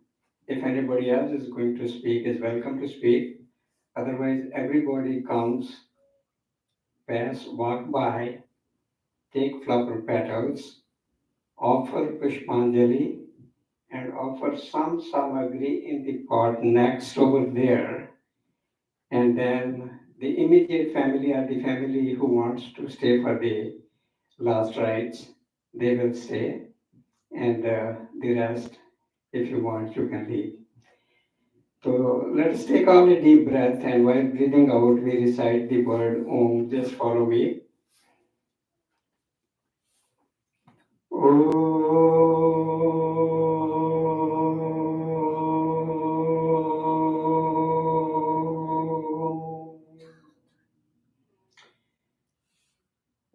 if anybody else is going to speak, is welcome to speak. Otherwise, everybody comes, pass, walk by, take flower petals, offer Pushpanjali, and offer some samagri in the pot next over there. And then the immediate family or the family who wants to stay for the last rites, they will stay. And the rest, if you want, you can leave. So let's take all a deep breath, and while breathing out, we recite the word Om. Just follow me.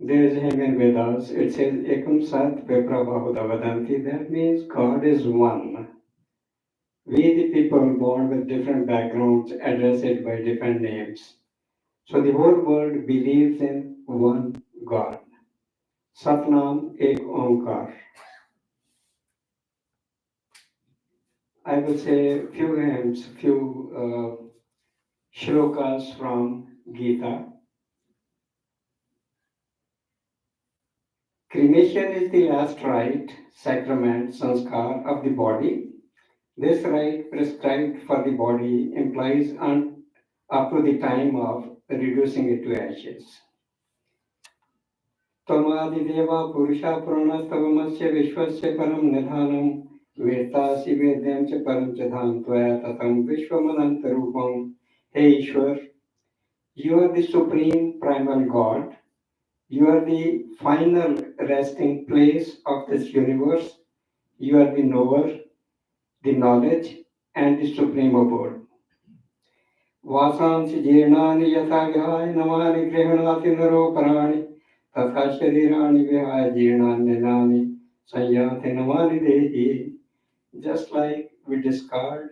There is a hymn in Vedas. It says Ekam Sat Vipravahuda Vadanti. That means God is one. We, the people born with different backgrounds, address it by different names. So the whole world believes in one God. Satnam Ek Omkar. I will say few hymns, few shlokas from Gita. Cremation is the last rite, sacrament, sanskar of the body. This rite prescribed for the body implies up to the time of reducing it to ashes. Tvamadideva purusha puranastavamasya vishwasya param nidhanam vedtasi vedyam cha param chadham tvaya tatam vishwamanantarupam. Hey Ishwar, you are the supreme primal God. You are the final resting place of this universe. You are the knower, the knowledge, and the supreme abode. Vasansi jirnani yatha vihaya namani grihanati naro parani tatha sharirani vihaya jirnani nani sanyati namani dehi. Just like we discard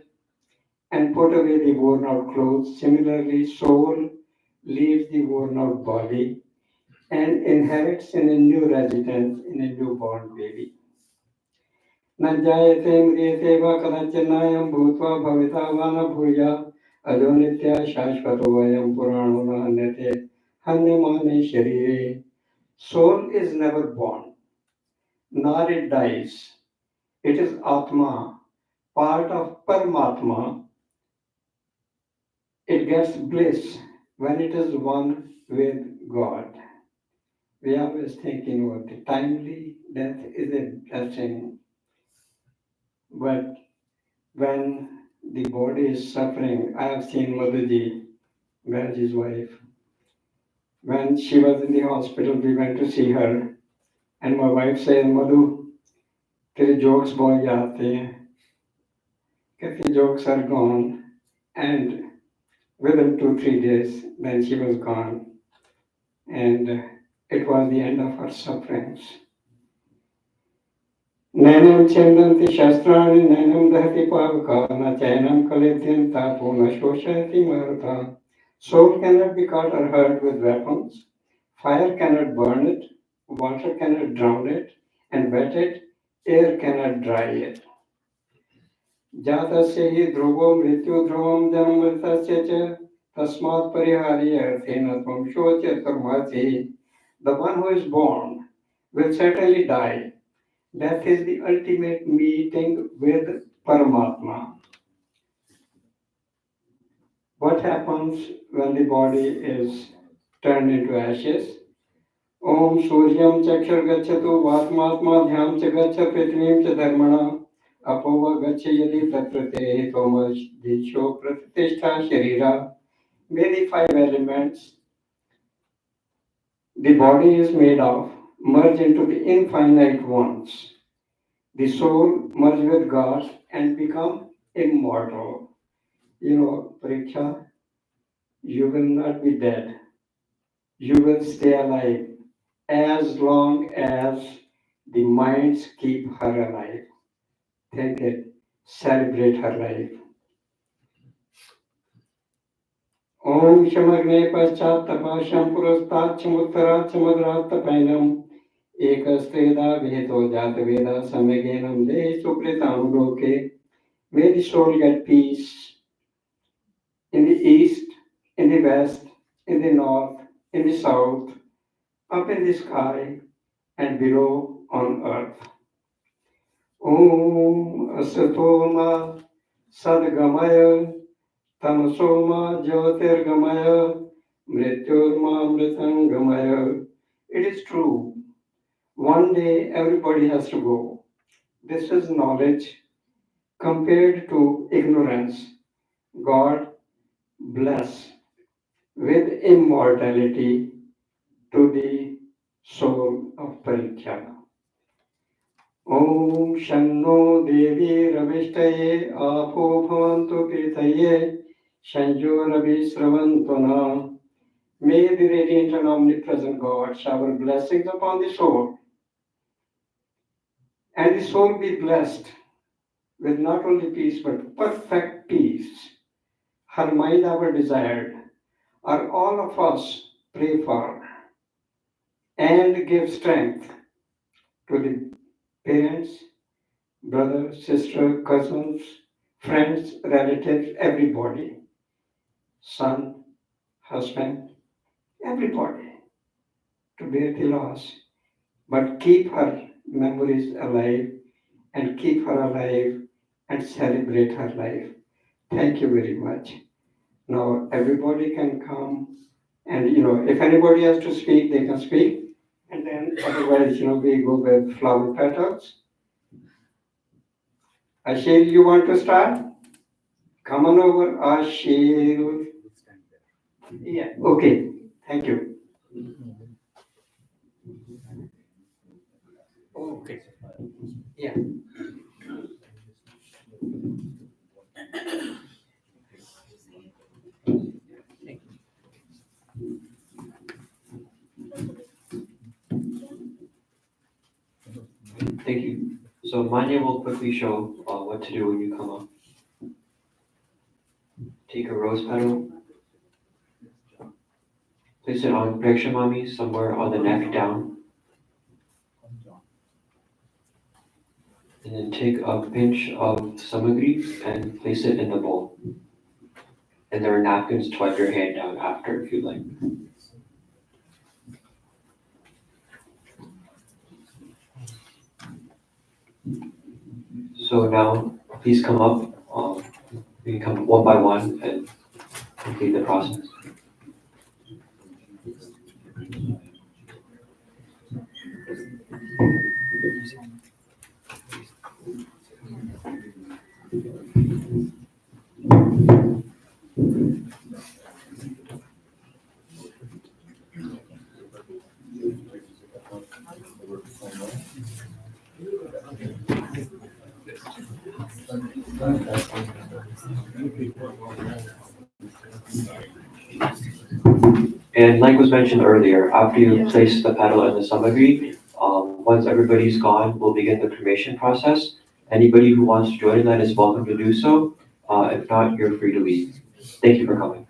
and put away the worn out clothes, similarly soul leaves the worn out body and inherits in a new residence in a newborn baby. Najayate mriyate va kadachanayam bhutva bhavita vana bhuya ajo nitya shashvato vayam purano na hanyate hanyamane sharire. Soul is never born, nor it dies. It is Atma, part of Paramatma. It gets bliss when it is one with God. We always thinking about the timely death is a blessing, but when the body is suffering, I have seen Madhuji, Banerjee's wife, when she was in the hospital, we went to see her, and my wife said, Madhu, तेरे jokes बहुत याद थे, कहती jokes are gone, and within 2-3 days, then she was gone, and it was the end of her sufferings. नैनम छिन्दन्ति शस्त्राणि नैनम दहति पावका न चैनम कलेद्यं तापो न शोषयति मारुता. Soul cannot be caught or hurt with weapons. Fire cannot burn it, water cannot drown it and wet it, air cannot dry it. जातस्य हि ध्रुवो मृत्यु ध्रुवं जन्ममृतस्य च तस्मात् परिहार्य अर्थेन त्वं शोचतुर्मसि. The one who is born will certainly die. Death is the ultimate meeting with Paramatma. What happens when the body is turned into ashes? Om Suryam Chakshar Gachatu Vatmatma Dhyam Cha Gacha Prithvim Cha Dharmana Apova Gacha Yadi Tatrate Tomash Disho Pratishta Sharira. May the 5 elements the body is made of merge into the infinite ones. The soul merge with God and become immortal. You know, Preksha, you will not be dead. You will stay alive as long as the minds keep her alive. Take it, celebrate her life. Om Shamagne Paschat Tapasham Purastat Chamuttarat Chamadrat Tapainam Ekasteda Vedo Jata Veda Sameganam De Supritam Loke. May the soul get peace in the east, in the west, in the north, in the south, up in the sky, and below on earth. Om Asatoma Sadgamaya Tamasoma Jyotirgamaya Mrityurma Mritangamaya. It is true. One day everybody has to go. This is knowledge compared to ignorance. God bless with immortality to the soul of Pariksha. Om Shanno Devi Ravishtaye Apo Bhavantu Kirtaye Shanjo Ravi Sravantuna. May the radiant and omnipresent God shower blessings upon the soul, and the soul be blessed with not only peace but perfect peace. Her mind ever desired, are all of us pray for and give strength to the parents, brothers, sister, cousins, friends, relatives, everybody, son, husband, everybody, to bear the loss, but keep her memories alive and keep her alive and celebrate her life. Thank you very much. Now everybody can come and if anybody has to speak, they can speak. And then otherwise, we go with flower petals. Ashil, you want to start? Come on over, Ashil. Yeah, okay. Thank you. Okay. Yeah. Thank you. So Manya will quickly show what to do when you come up. Take a rose petal, place it on Preksha Mami, somewhere on the neck down. And then take a pinch of samagri and place it in the bowl. And there are napkins to wipe your hand down after if you like. So now, please come up. You can come one by one and complete the process. And like was mentioned earlier, after you place the petal in the samagri, once everybody's gone, we'll begin the cremation process. Anybody who wants to join in that is welcome to do so. If not, you're free to leave. Thank you for coming.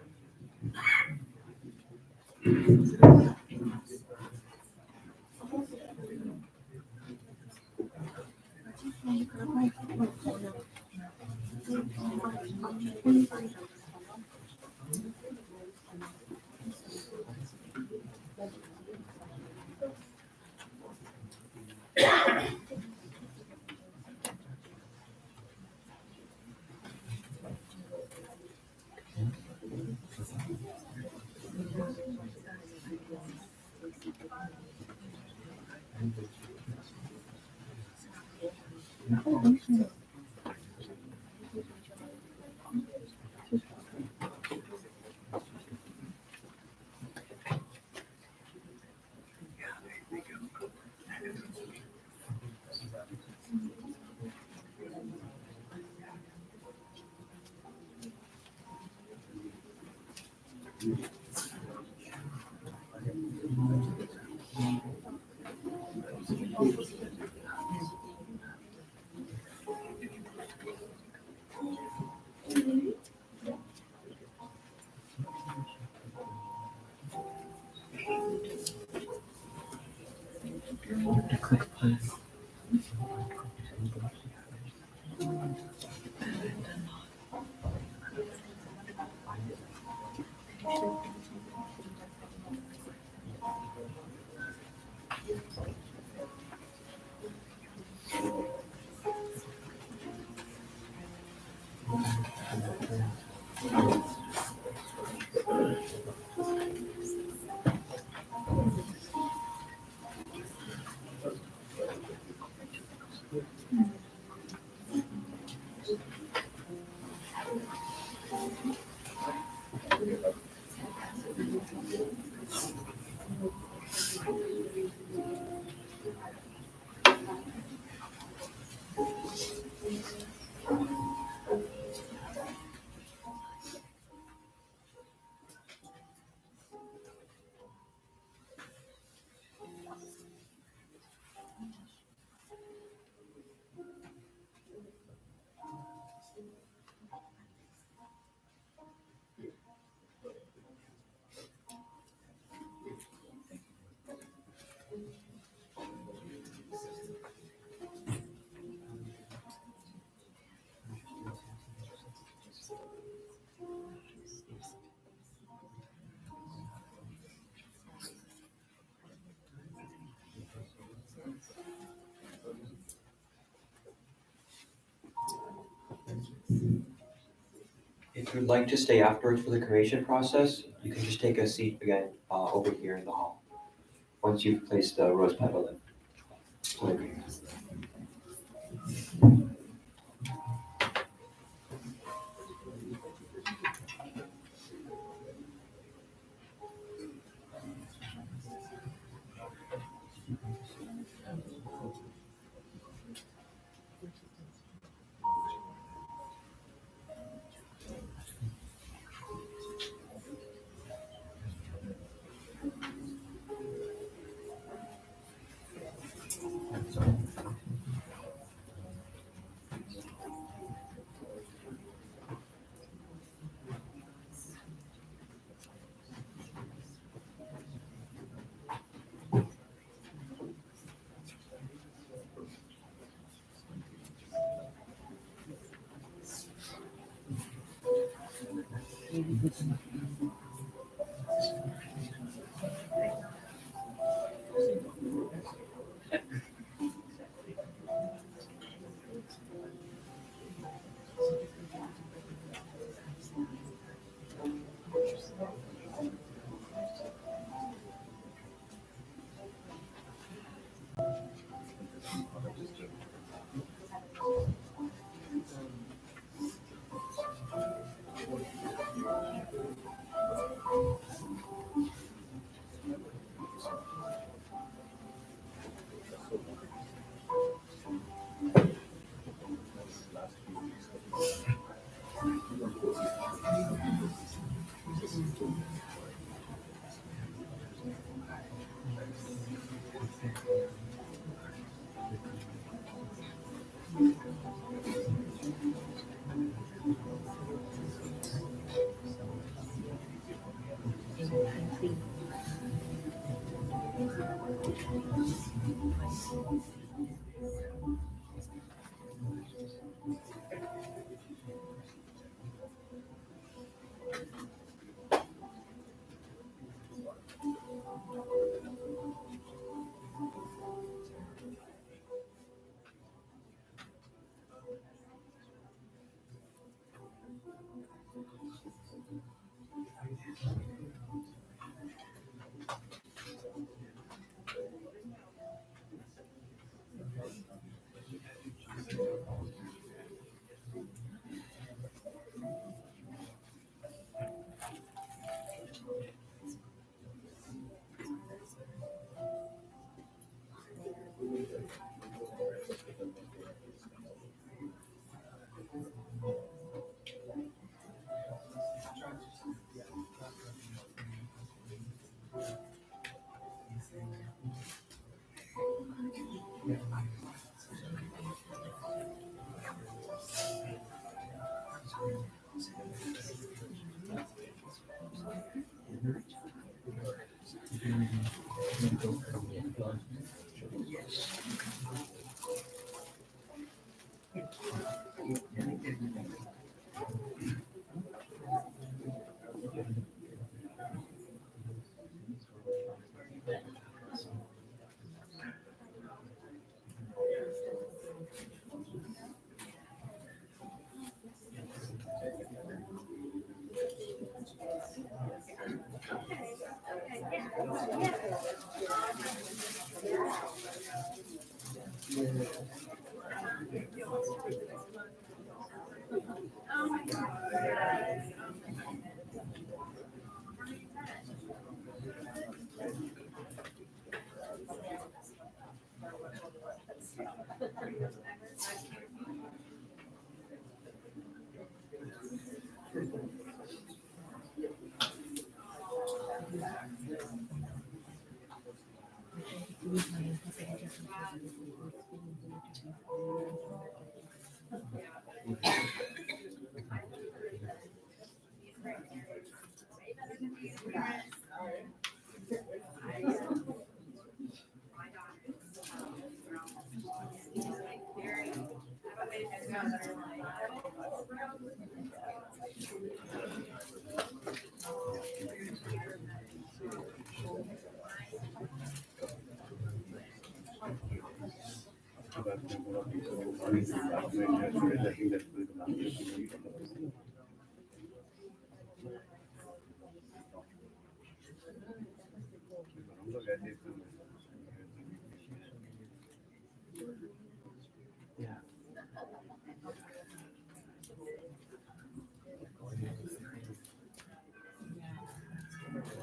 If you'd like to stay afterwards for the cremation process, you can just take a seat again over here in the hall, once you've placed the rose petal in.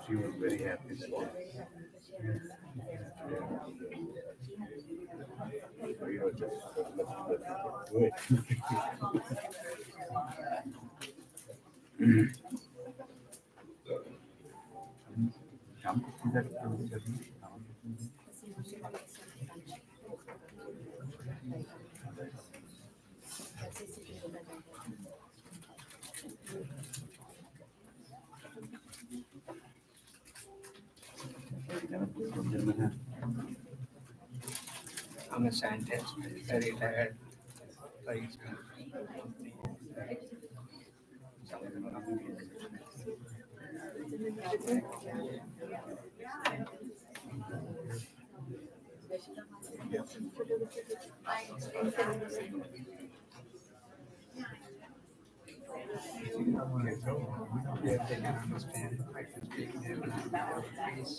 She was very happy that day. We were just do it. शाम को सीधा करनी I'm a scientist, a retired police. If they can understand, I can speak their language.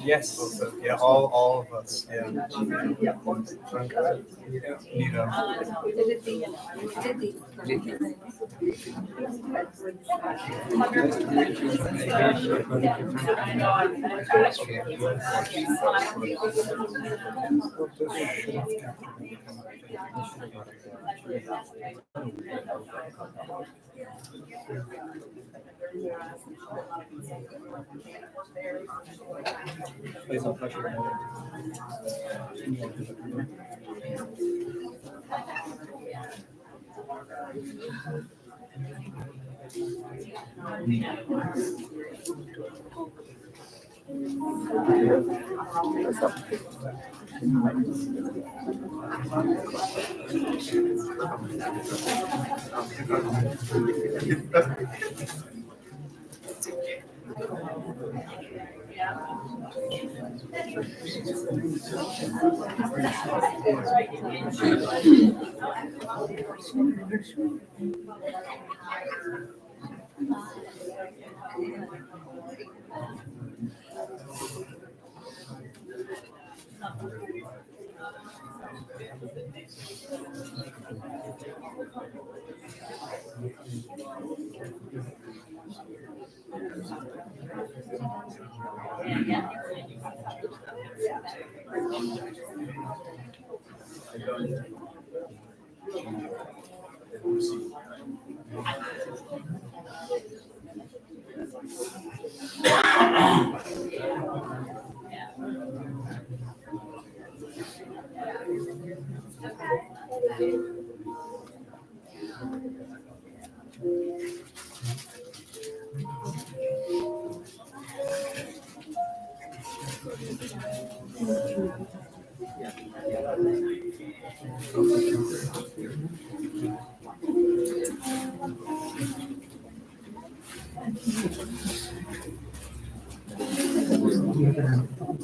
Yes, yeah, all of us, yeah.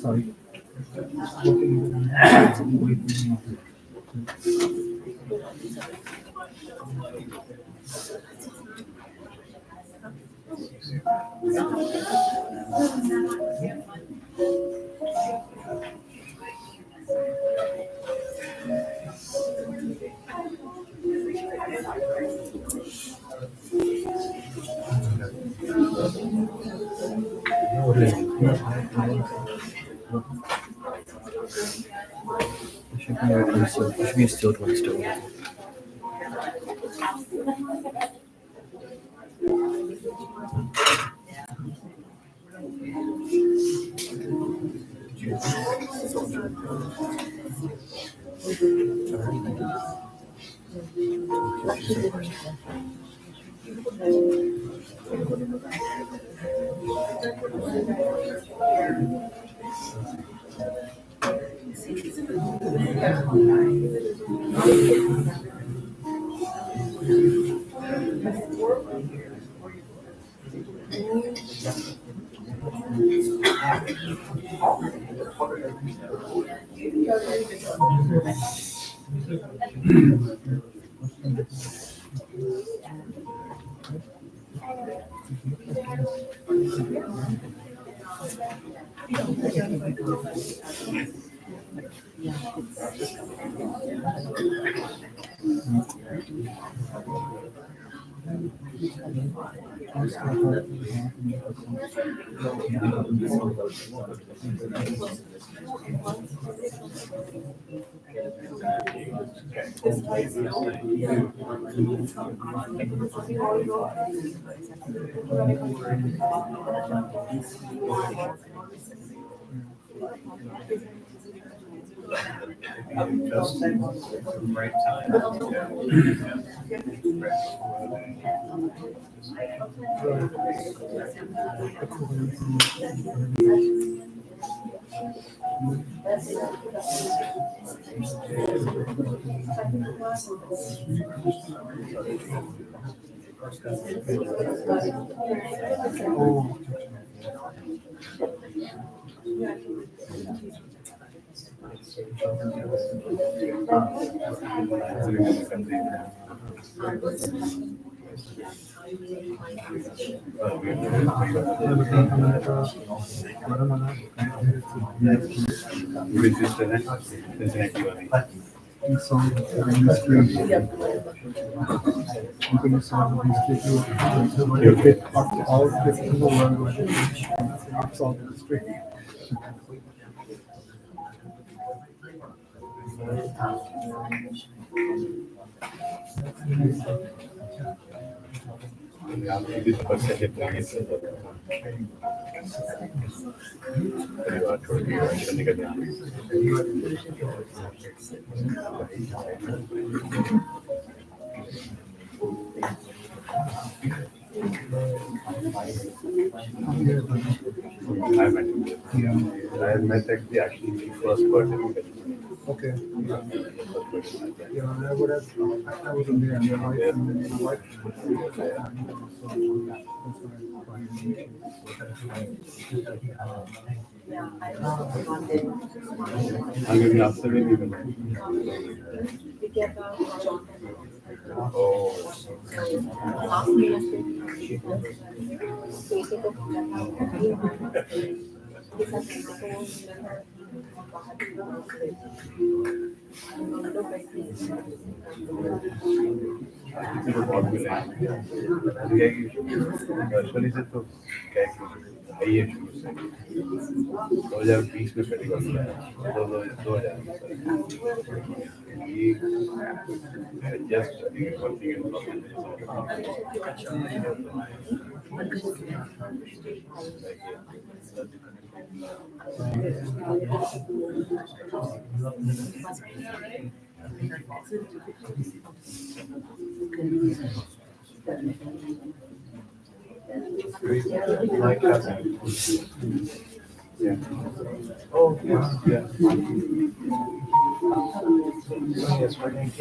Sorry. Should be a still one still. Just right I met actually first birthday. Okay. Yeah, I would have. I was in there, and my wife. I'm going to answer it even. Actually, से तो क्या IHU से 2020 में पहली बार किया 2020 just working in my cousin. Yeah. Oh, yes, yeah. Yes, right.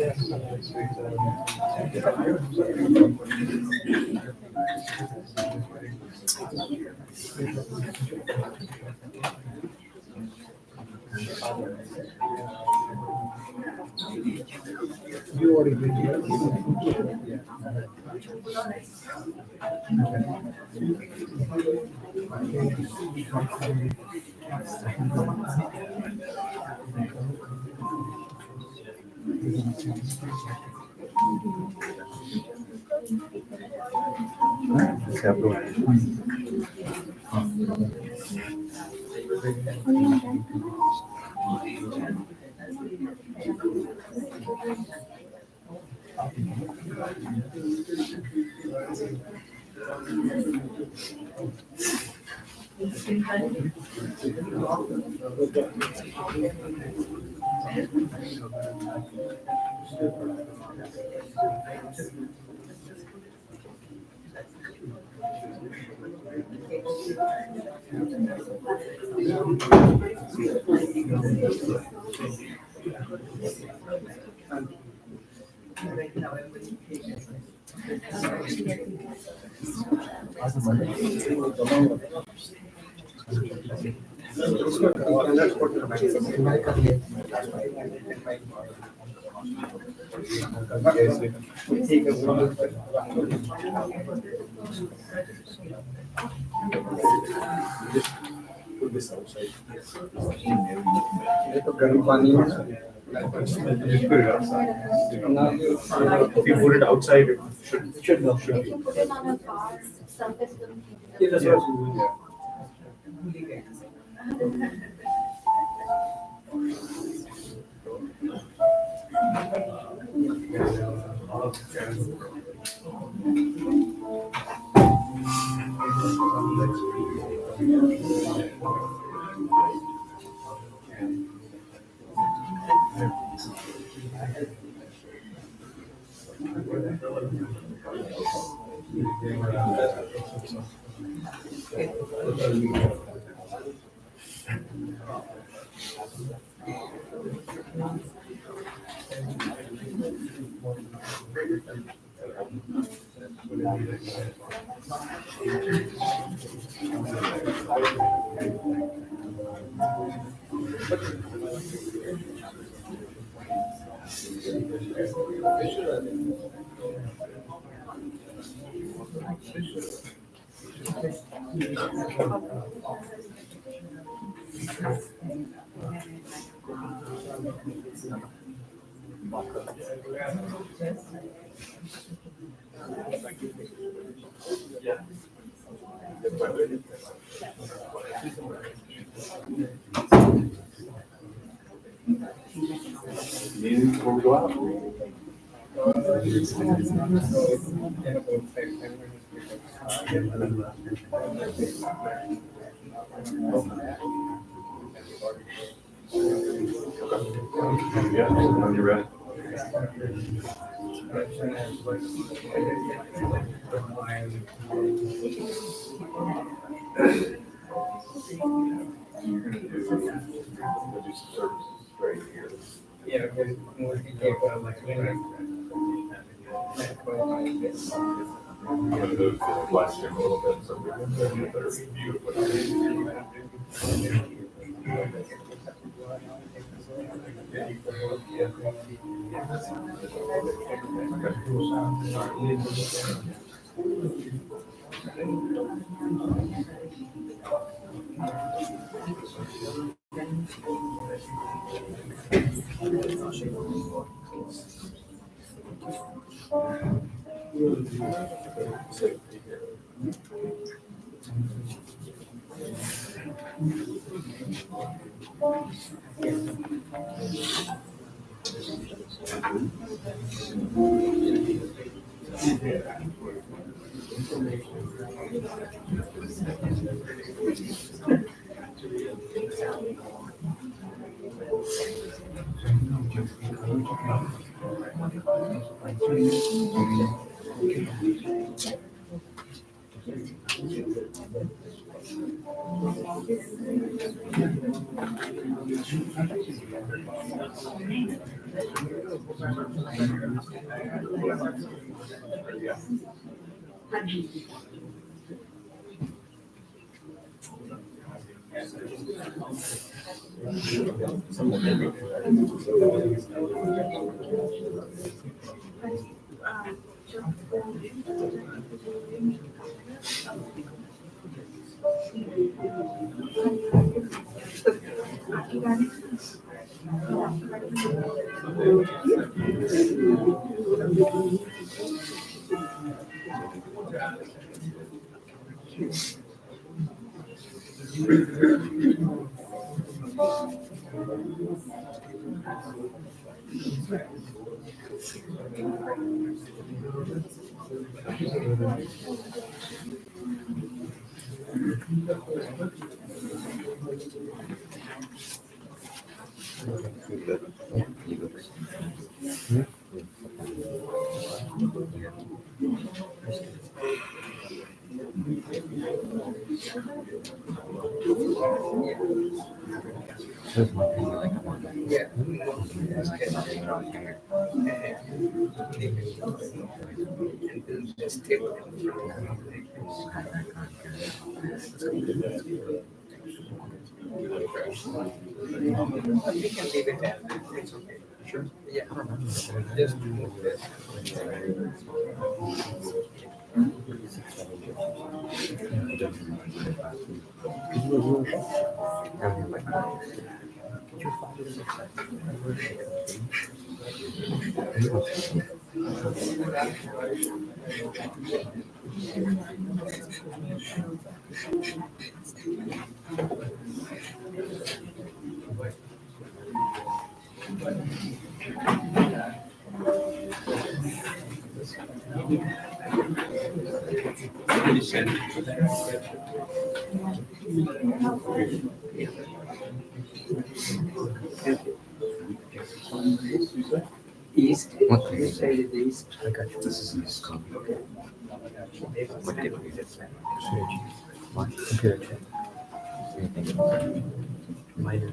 You already did here. Se aprobó. Put this outside. Just put it outside. If you put it outside, it should not. East. What you say is east? I got you. This is east. Okay. What did we just say? What? Computer check. Anything? Minor.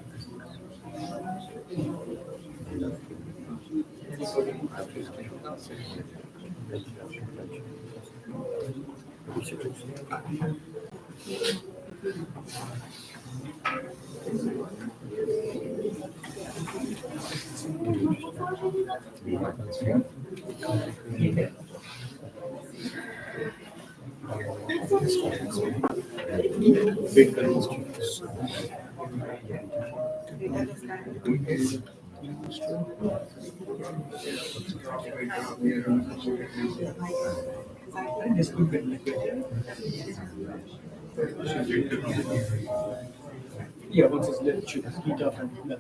Yeah, once it's lit, it should heat up and melt.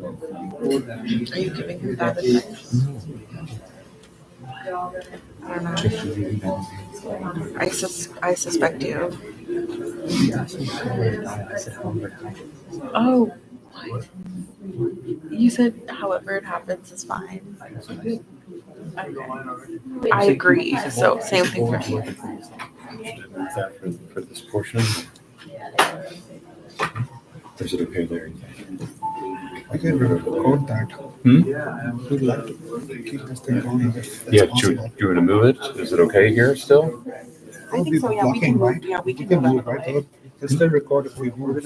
Are you giving him bad advice? I don't know. I suspect you. Oh, what? You said however it happens is fine. Okay. I agree. So same thing for me. Is that for this portion? Or is it okay there? I can record that. We'd like to keep this thing going if that's Yeah, possible. do you want to move it? Is it okay here still? I think so. Yeah, we can move. Yeah, we can move right? It's still record if we move.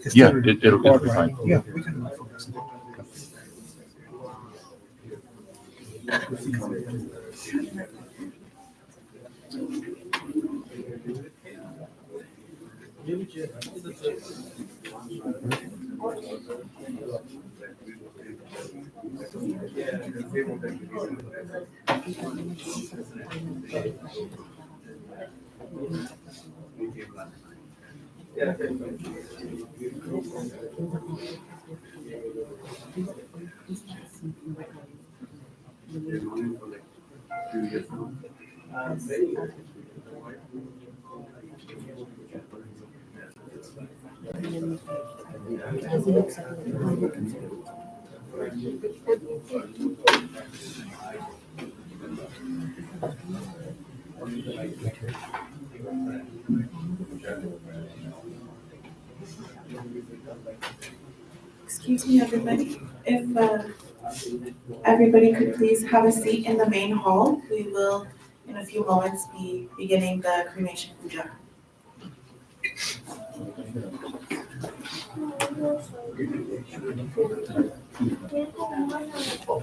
It's Yeah, still it'll record, be right? fine. Yeah, we can move from this. Excuse me, everybody. If everybody could please have a seat in the main hall, we will, in a few moments, be beginning the cremation puja.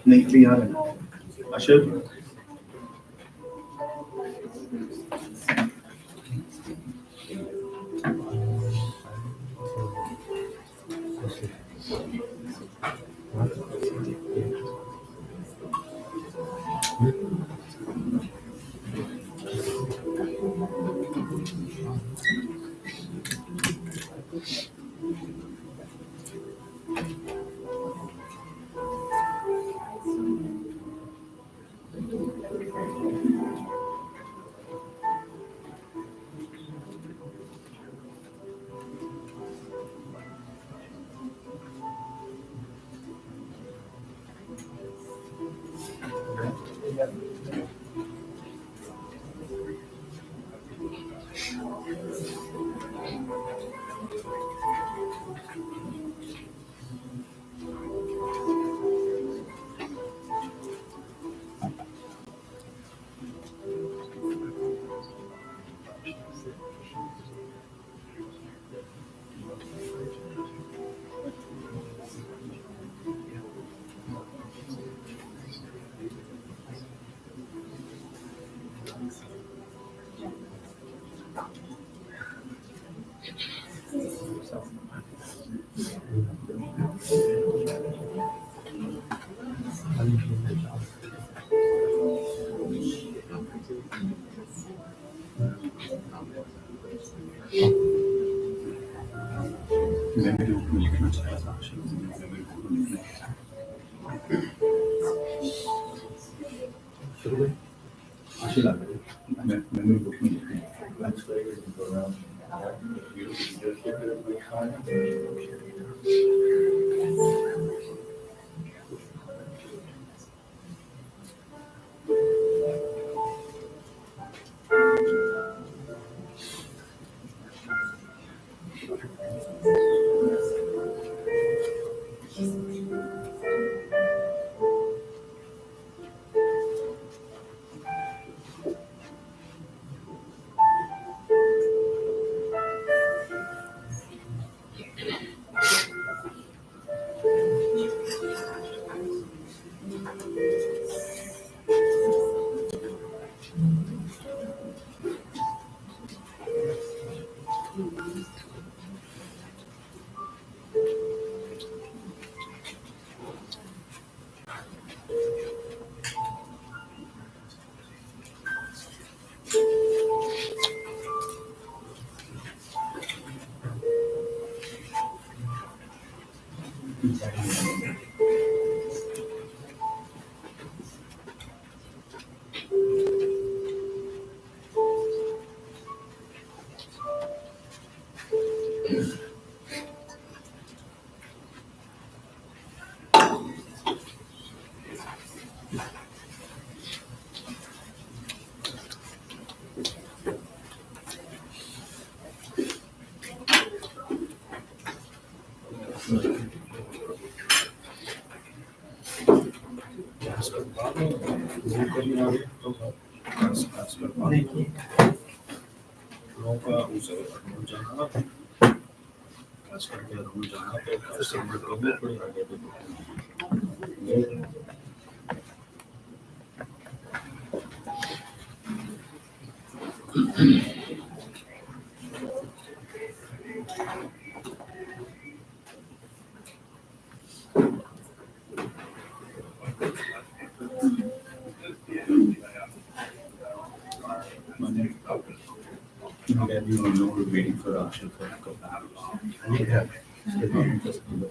Neatly, Ashok.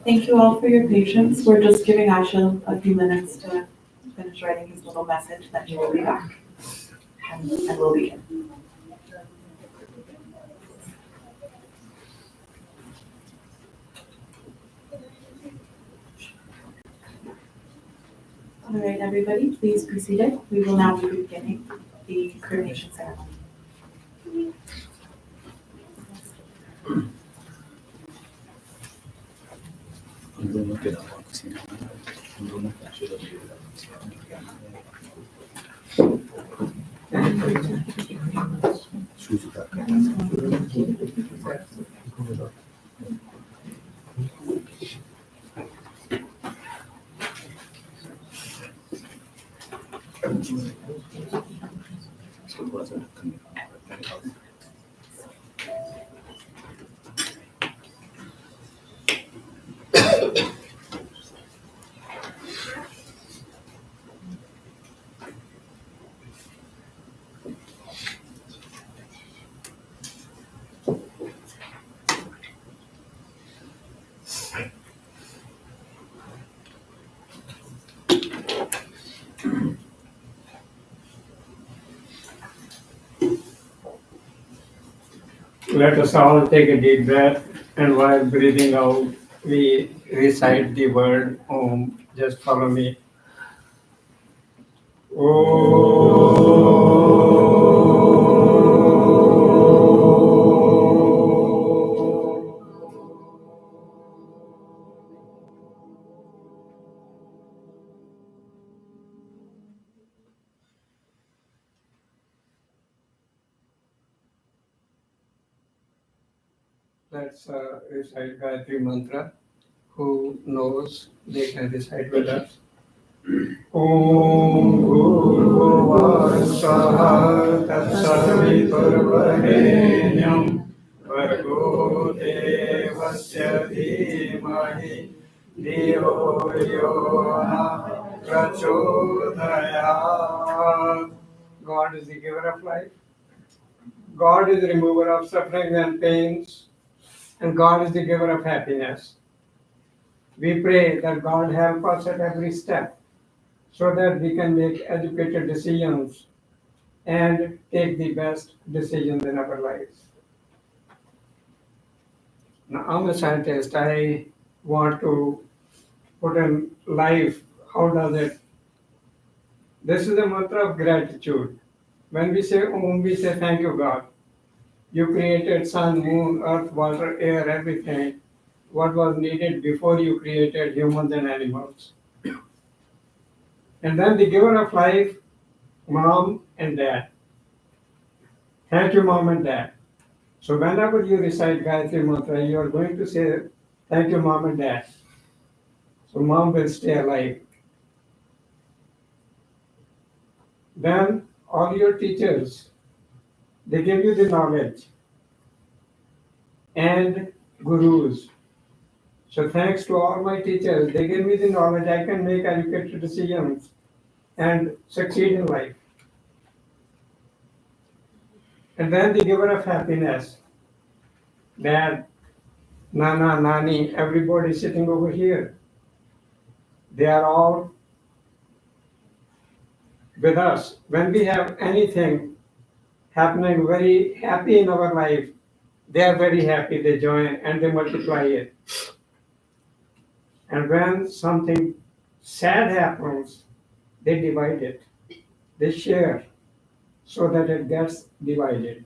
Thank you all for your patience. We're just giving Ashil a few minutes to finish writing his little message, then he will be back. And we'll begin. All right, everybody, please be seated. We will now be beginning the cremation ceremony. Let us all take a deep breath, and while breathing out, we recite the word Om. Just follow me. Let's recite Gayatri Mantra. Who knows, they can recite with us. Om Bhurvuvasvaha Tatsaviturvarenyam Bhargo Devasya Dhimahi Dhiyo Yona Prachodayat. God is the giver of life. God is the remover of suffering and pains. And God is the giver of happiness. We pray that God help us at every step so that we can make educated decisions and take the best decisions in our lives. Now, I'm a scientist. I want to put in life. How does it? This is a mantra of gratitude. When we say Om, we say thank you, God. You created sun, moon, earth, water, air, everything. What was needed before you created humans and animals. And then the giver of life, mom and dad. Thank you, mom and dad. So whenever you recite Gayatri Mantra, you are going to say, thank you, mom and dad. So mom will stay alive. Then all your teachers, they give you the knowledge. And gurus. So thanks to all my teachers, they give me the knowledge. I can make educated decisions and succeed in life. And then the giver of happiness, Dad, Nana, Nani, everybody sitting over here. They are all with us. When we have anything happening very happy in our life, they are very happy, they join and they multiply it. And when something sad happens, they divide it. They share so that it gets divided.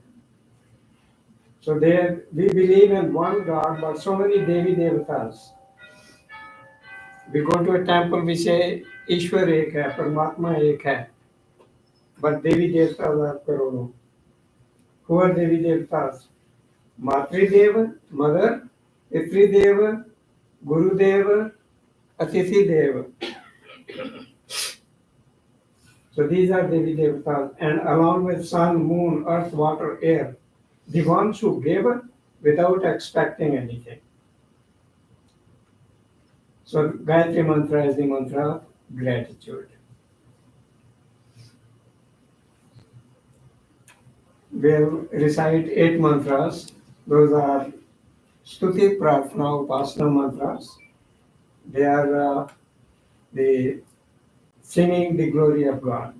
So we believe in one God, but so many Devi Devatas. We go to a temple, we say Ishwar ek hai, Paramatma ek hai. But Devi Devatas are karono. Who are Devi Devatas? Matri Deva, Mother, Pitri Deva, Guru Deva, Atithi Deva. So these are Devi Devatas, and along with sun, moon, earth, water, air, the ones who gave it without expecting anything. So Gayatri Mantra is the mantra of gratitude. We'll recite 8 mantras. Those are Stuti, Prarthana, Upasana mantras. They are the singing the glory of God.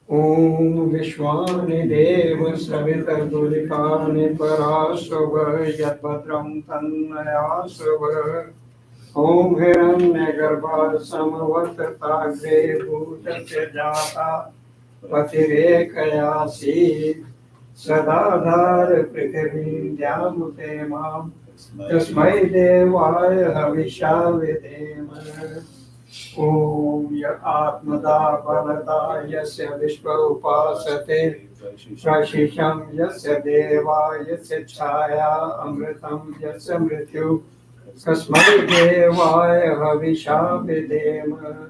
Om Vishwani Deva Savita Durikani Parasava Yadbhadram Tannayasava Om Hiranya Garbha Samavartagre Bhutasya Jata Patirekayasi Sadadhar Prithivim Dyamute Mam Tasmai Devaya Havisha Videma Om Ya Atmada Balada Yasya Vishwa Upasate Prashisham Yasya Deva Yasya Chaya Amritam Yasya Mrityu Kasmai Devaya Havisha Videma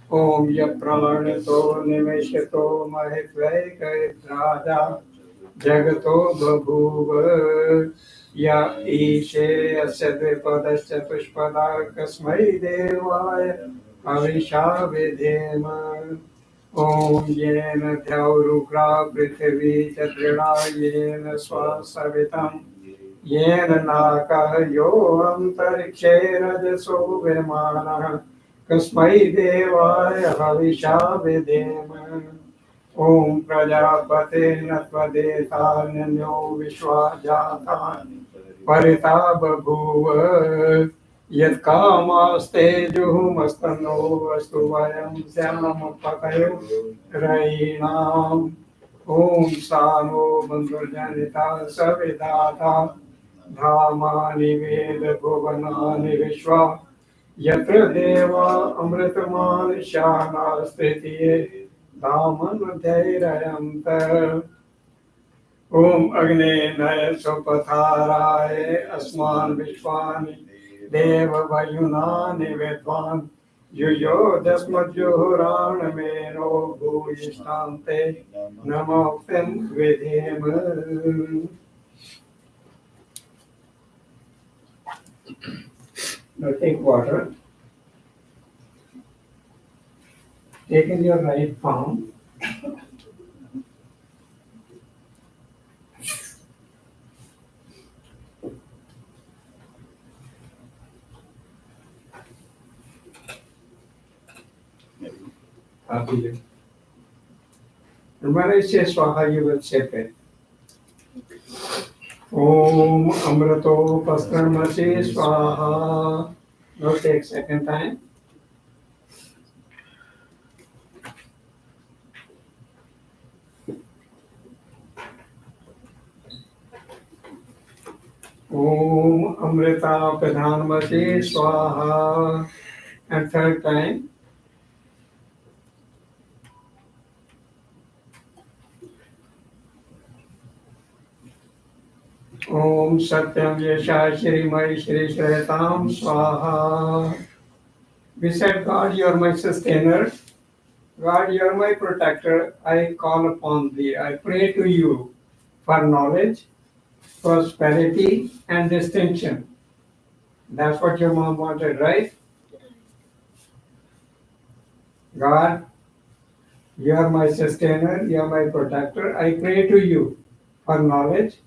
Om Ya Pranato Nimeshato Mahitvaika Raja Jagato Babhuva Ya Ishe Asya Dvipadasya Pushpada Kasmai Devaya Havisha Videma Om Yena Dhaurukra Prithvi Chadrina Yena Swasavitam Yena Naka Yo Antarikshe Rajaso Vimana Kasmai Devaya Havisha Videma Om Prajapate Natvadeta Nanyo Vishwajata Parita Babhuva Yat Kamaste Juhumastano Vastu Vayam Syam Patayo Rainam Om Sano Bandurjanita Savidata Dhamani Veda Bhuvanani Vishwa Yatra Deva Amritaman Shana Stitiye Dhaman Dhairayam Om Agne Naya Sopatharaye Asman Vishwani Deva Vayunani Vedvan Yuyo Dasmat Juhuran Meno Bhuyishtante Namoktem Vidhema. Now take water. Take in your right palm. And when I say Swaha, you will sip it. Om Amrato Pastramasi Swaha. Now take second time. Om Amrita Pradhanmasi Swaha. And third time. Om Satyam Yasha Shri Mai Shri Shretam Swaha. We said, God, you are my sustainer. God, you are my protector. I call upon thee. I pray to you for knowledge, prosperity, and distinction. That's what your mom wanted, right? God, you are my sustainer. You are my protector. I pray to you for knowledge,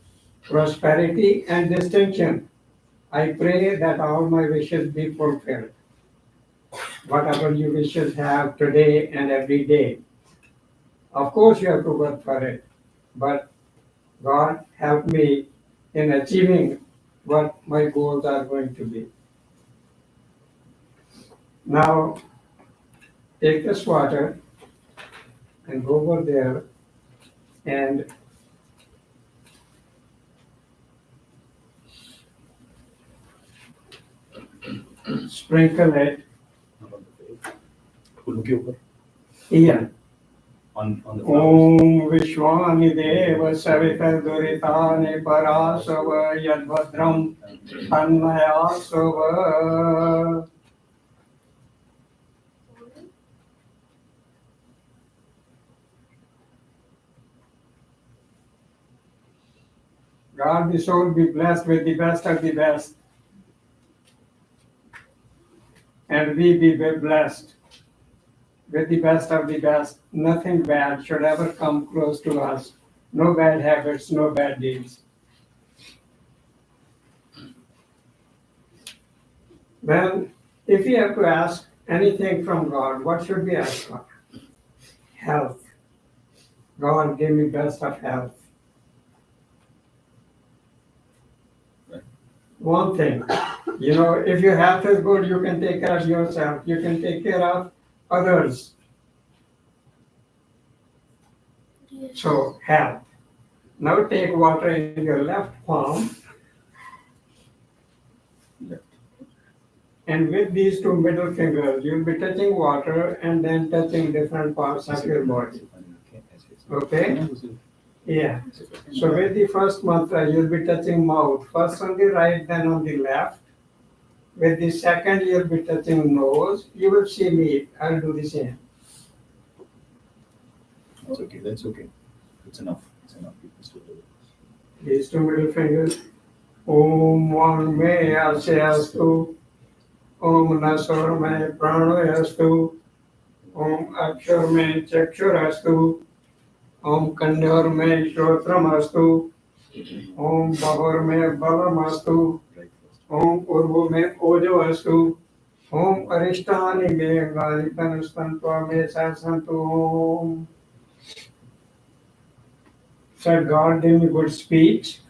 prosperity, and distinction. I pray that all my wishes be fulfilled. whatever you wishes have today and every day. Of course, you have to work for it, but God help me in achieving what my goals are going to be. Now, take this water and go over there and sprinkle it here. On the Om Vishwani Deva Savita Duritani Parasava Yadvadram Tanmayasava. God, the soul be blessed with the best of the best. And we be blessed with the best of the best. Nothing bad should ever come close to us. No bad habits, no bad deeds. Then, if we have to ask anything from God, what should we ask for? Health. God, give me best of health. One thing, if your health is good, you can take care of yourself. You can take care of others. So, health. Now take water in your left palm. And with these two middle fingers, you'll be touching water and then touching different parts of your body. Okay? Yeah. So with the first mantra, you'll be touching mouth. First on the right, then on the left. With the second, you'll be touching nose. You will see me. I'll do the same. That's okay. That's okay. It's enough. It's enough. You can still do it. These two middle fingers. Om Van Me Asyastu. Om Nasor Me Pranoyastu. Om Akshar Me Chakshurastu. Om Kanyor Me Shrotamastu. Om Bahur Me Balamastu. Om Urvu Me Ojavastu. Om Arishtani Me Galipanustantva Me Sasantu Om. Said God, give me good speech,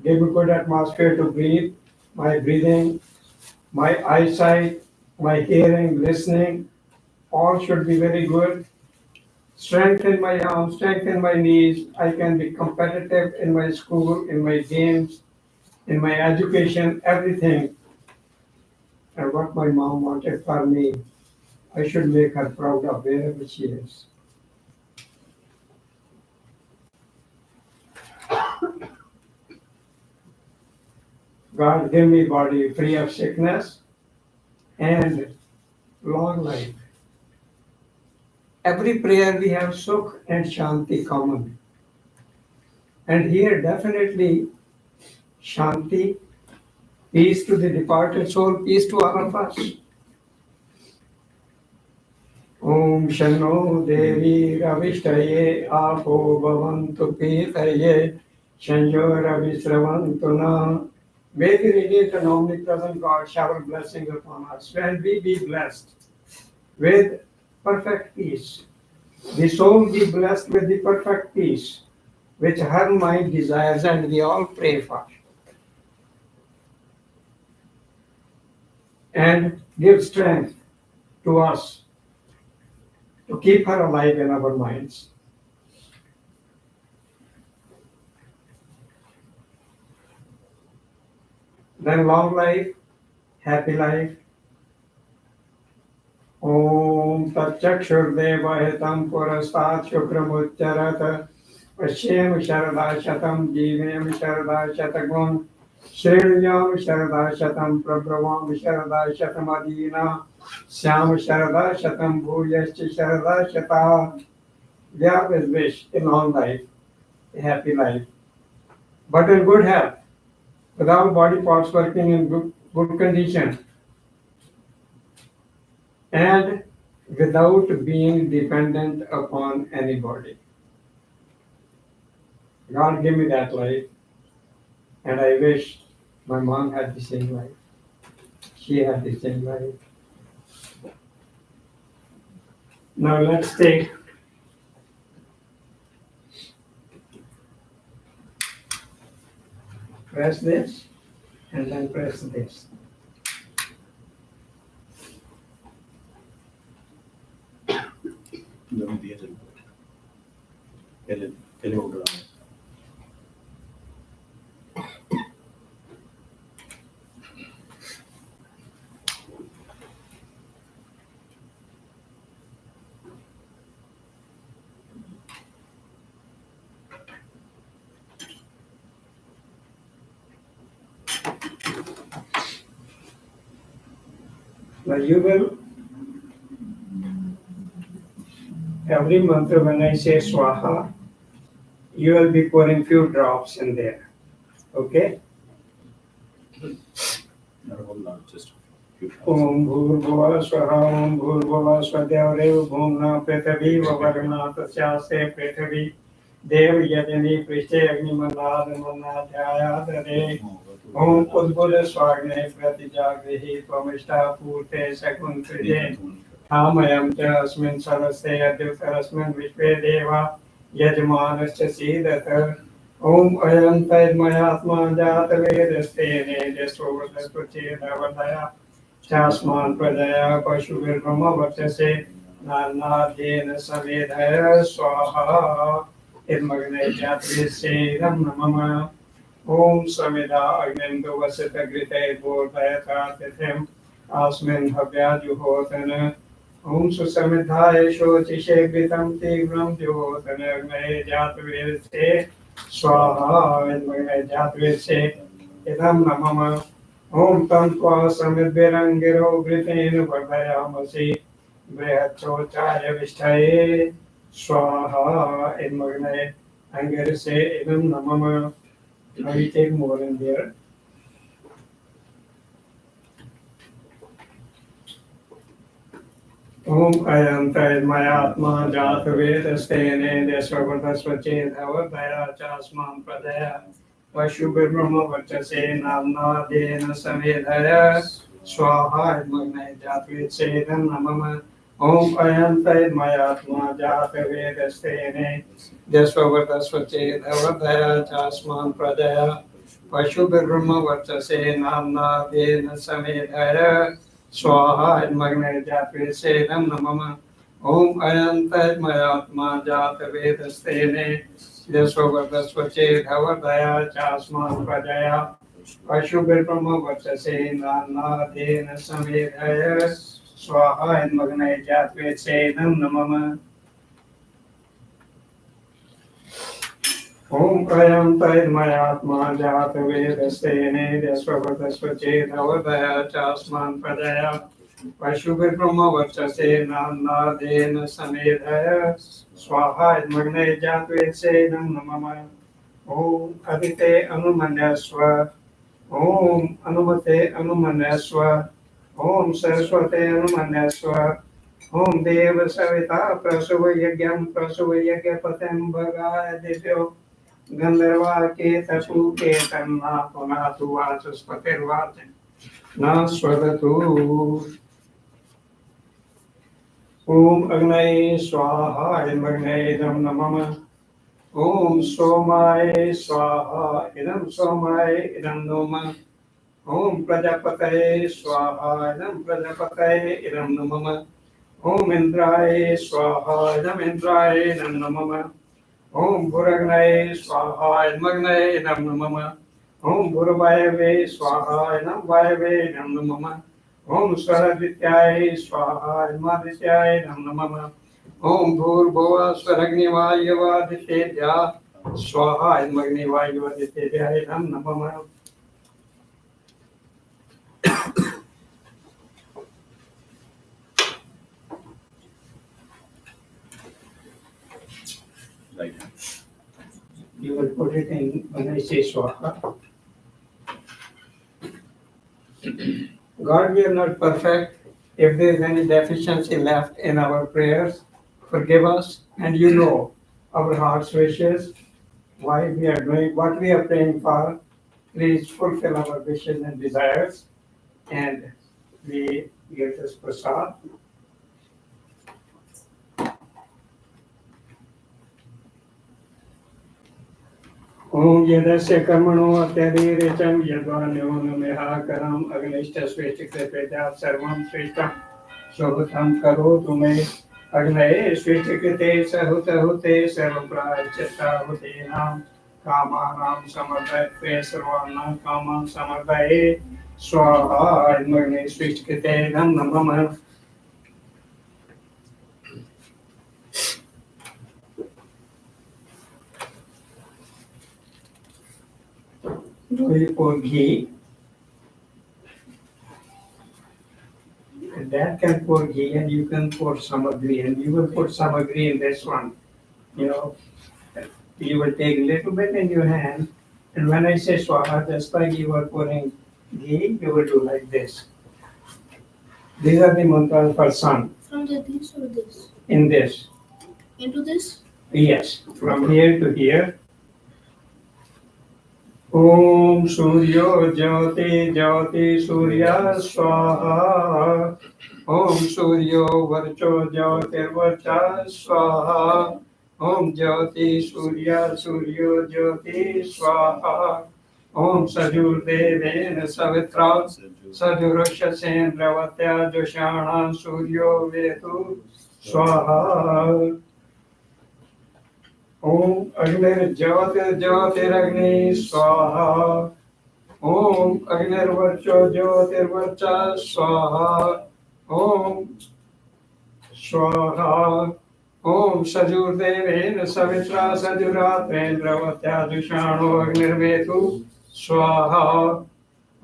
give me good atmosphere to breathe, my breathing, my eyesight, my hearing, listening, all should be very good. Strengthen my arms, strengthen my knees. I can be competitive in my school, in my games, in my education, everything. And what my mom wanted for me, I should make her proud of wherever she is. God, give me body free of sickness and long life. Every prayer we have Sukh and Shanti common. And here definitely Shanti, peace to the departed soul, peace to all of us. Om Shano Devi Ravishtaye Apo Bhavantu Pitaye Shanjo Ravisravantuna. May the radiant and omnipresent God shower blessings upon us. When we be blessed with perfect peace, the soul be blessed with the perfect peace, which her mind desires, and we all pray for. And give strength to us to keep her alive in our minds. Then long life, happy life. Om Tat Chakshurdeva Hitam Purastat Shukramucharat Pashyam Sharada Shatam Jivem Sharada Shatagun Shriyam Sharada Shatam Prabhavam Sharada Shatamadina Syam Sharada Shatam Bhuyascha Sharada Shata. We always wish a long life, a happy life, but in good health, with all body parts working in good condition, and without being dependent upon anybody. God give me that life, and I wish my mom had the same life. She had the same life. Now let's take press this and then press this. Now you will, every mantra when I say Swaha, you will be pouring few drops in there. Okay? Om Bhurbhuva Swaha Om Bhurbhuva Swadevarev Bhumna Prithvi Vavarna Tasyase Prithvi Dev Yajani Prishte Agnimanad Manadhyaya Dare Om Udbhuda Swagne Pratijagrihi Tvamishta Purte Sakuntride Amayam Cha Asmin Sarase Adyutarasmin Vishve Deva Yajmanascha Siddhata Om Ayam Taidmayatma Jata Vedastene Desvavadasvache Davadaya Chasman Pradaya Pashubir Brahma Vartase Nanadena Savedaya Swaha Idmagne Jatri Sedam Namama Om Samida Agnendo Vasita Grite Bordaya Kartithim Asmin Habya Juhotana Om Susamidhaya Shotishe Gritam Tigram Juhotana Agne Jatri Se Swaha Idmagne Jatri Se Idam Namama Om Tantva Samidvirangiro Grithenu Vardayamasi Brihachochaya Vishtaye Swaha Idmagne Angirise Idam Namama. Now we take more in there. Om Ayam Taidmayatma Jata Vedastene Desvavadasvache Davadaya Chasman Pradaya Vashubhir Brahma Vartase Namna Dena Savedaya Swaha Idmagne Jatve Sedam Namama Om Ayam Taidmayatma Jata Vedastene Desvavadasvache Davadaya Chasman Pradaya Vashubhir Brahma Vartase Namna Dena Savedaya Swaha Idmagne Jatve Sedam Namama Om Ayam Taidmayatma Jata Vedastene Desvavadasvache Davadaya Chasman Pradaya Vashubhir Brahma Vartase Namna Dena Savedaya Swaha Idmagne Jatve Sedam Namama Om Ayam Taidmayatma Jata Vedastene Desvavadasvache Davadaya Chasman Pradaya Vashubhir Brahma Vartase Namna Dena Savedaya Swaha Idmagne Jatve Sedam Namama Om Adite Anumanyasva Om Anumate Anumanyasva Om Saraswate Anumanyasva Om Deva Savita Prasava Yagyam Prasava Yagyapatam Bhagaya Devyo Gandharva Ketapu Ketanna Punatu Vachaspatirbhatim Na Swadatu Om Agnai Swaha Idmagne Idam Namama Om Somai Swaha Idam Somai Idam Noma Om Prajapataye Swaha Idam Prajapataye Idam Namama Om Indraye Swaha Idam Indraye Idam Namama Om Bhuragnaye Swaha Idmagne Idam Namama Om Bhurvayave Swaha Idam Vayave Idam Namama Om Swaradityaye Swaha Idmadityaye Idam Namama Om Bhurbhuva Swaragnivaayavaditedya Swaha Idmagnivayavaditedya Idam Namama You will put it in when I say Swaha. God, we are not perfect. If there is any deficiency left in our prayers, forgive us. And you know our heart's wishes, why we are doing what we are praying for. Please fulfill our wishes and desires. And we give this prasad. यदस्य कर्मणो अत्यधिरेचं यद्वान्योन्मेहाकरम् अग्निष्टस्वेच्छिकृतेभ्यः सर्वं श्रेष्ठं स्वहुतं करोतु मे अग्नये स्वेच्छिकृते सहुते सर्वप्रायश्चित्ताहुतीनां कामानां समर्पयत्वे सर्वाणां कामान् समर्पये स्वाहा अग्नये स्वेच्छिकृते नमः। We pour ghee. And that can pour ghee and you can pour samagri and you will put samagri in this one. You know, you will take a little bit in your hand and when I say swaha, just like you are pouring ghee, you will do like this. These are the mantras for sun. From this or this? In this. Into this? Yes, from here to here. Om Suryo Jyoti Jyoti Surya Swaha. Om Suryo Varcho Jyoti Varcha Swaha. Om Jyoti Surya Suryo Jyoti Swaha. Om Sajur Devena Savitra Sajurusha Sendravatya Joshana Suryo Vetu Swaha. Om Agnir Jyotiragni Swaha. Om Agnir Varcho Jyotirvarcha Swaha. Om Swaha. Om Sajur Devena Savitra Sajuratrendra Dushano Agnir Vetu Swaha.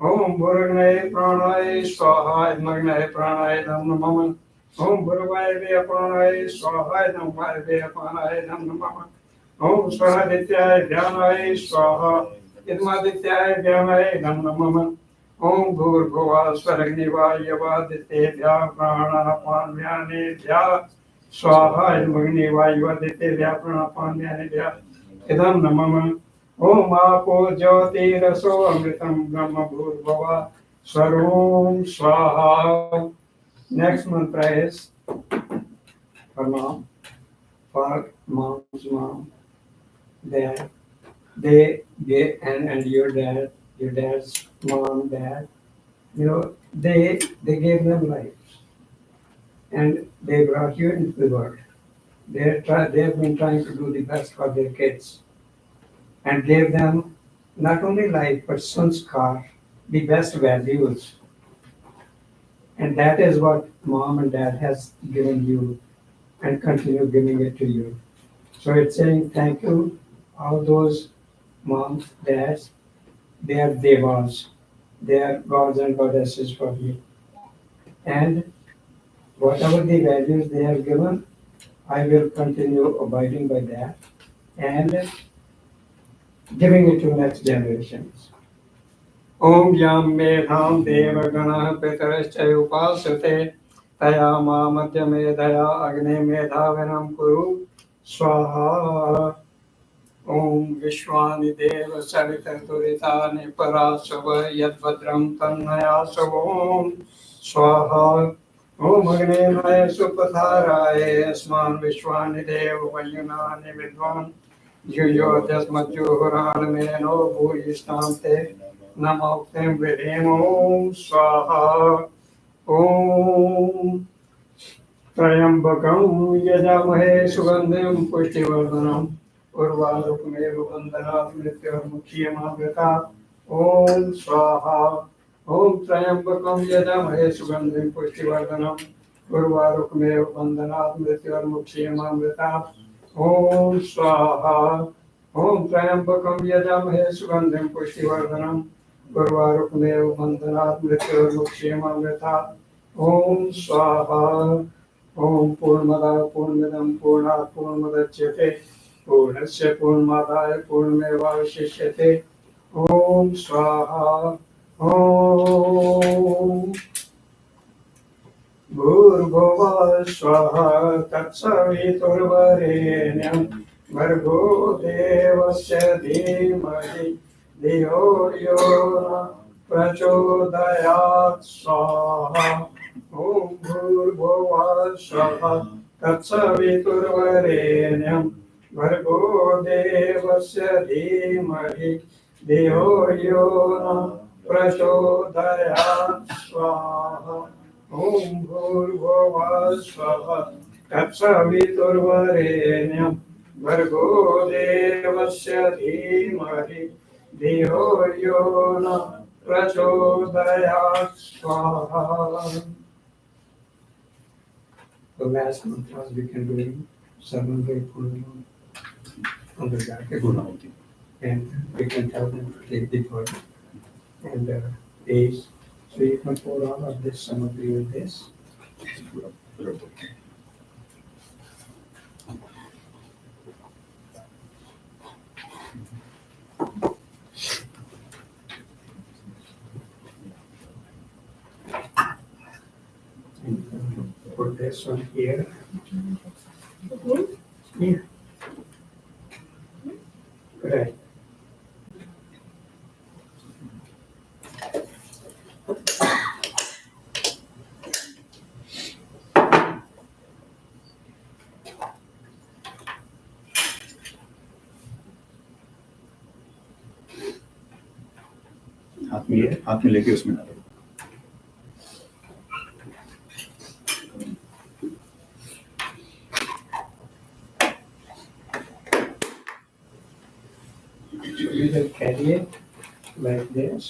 Om Buragnaye Pranaye Swaha. Magnaye Pranaye Namah. Om Buravaye Pranaye Swaha. Namaye Pranaye Namah. Om Swaradityaya Vyamaye Swaha. Idmadityaya Vyamaye Namah. Om Bhurbhuva Swaragniva Yavadityaya Pranapanvyane Swaha. Idmagniva Yavadityaya Pranapanvyane Idam Namah. Om Apo Jyoti Raso Amritam Brahma Bhurbhuva Swarum Swaha. Next mantra is for mom, for mom's mom. Dad, they and your dad's mom, dad, you know, they gave them life, and they brought you into the world. They've been trying to do the best for their kids, and gave them not only life but sanskar, the best values, and that is what mom and dad has given you, and continue giving it to you. So it's saying thank you. All those moms, dads, they are devas. They are gods and goddesses for you. And whatever the values they have given, I will continue abiding by that and giving it to next generations. Om Yam Medham Deva Gana Pitarascha Upasate Taya Ma Madhya Medhaya Agne Medhavanam Kuru Swaha. Om Vishwani Deva Savitaturitani Parasava Yadvadram Tannaya Savom Swaha. Om Agne Maya Supatharaya Asman Vishwani Deva Vayunani Vidvan Yuyo Jasmatjuhuran Meno Bhuyishtante Namoktem Vidhem Om Swaha. Om Trayambakam Yajamahe Sugandhim Pushtivardhanam Urvarukmev Bandhanat Mrityurmukhyamavata Om Swaha. Om Trayambakam Yajamahe Sugandhim Pushtivardhanam Urvarukmev Bandhanat Mrityurmukhyamavata Om Swaha. Om Trayambakam Yajamahe Sugandhim Pushtivardhanam Urvarukmev Bandhanat Mrityurmukhyamavata Om Swaha. Om Purnamada Purnamidam Purnat Purnamudachyate Purnasya Purnamadaaya Purnamevavashishyate Om Swaha. Om Bhurbhuva Swaha Tatsaviturvarenyam Bhargo Devasya Dhimahi Dhiyo Yo Prachodayat Swaha. Om Bhurbhuva Swaha Tatsaviturvarenyam भर्गो देवस्य धीमहि धियो यो न प्रचोदयात् स्वाहा ॐ भूर्भुवः स्वः तत्सवितुर्वरेण्यं भर्गो देवस्य धीमहि धियो यो न प्रचोदयात् स्वाहा. The last mantras we can do in Sarvandre Purnam on the back, and we can tell them to take the word and days. So you can pour all of this, some of you with this. Put this one here. Here. Right. हाथ में लेके उसमें डालो. So we will carry it like this.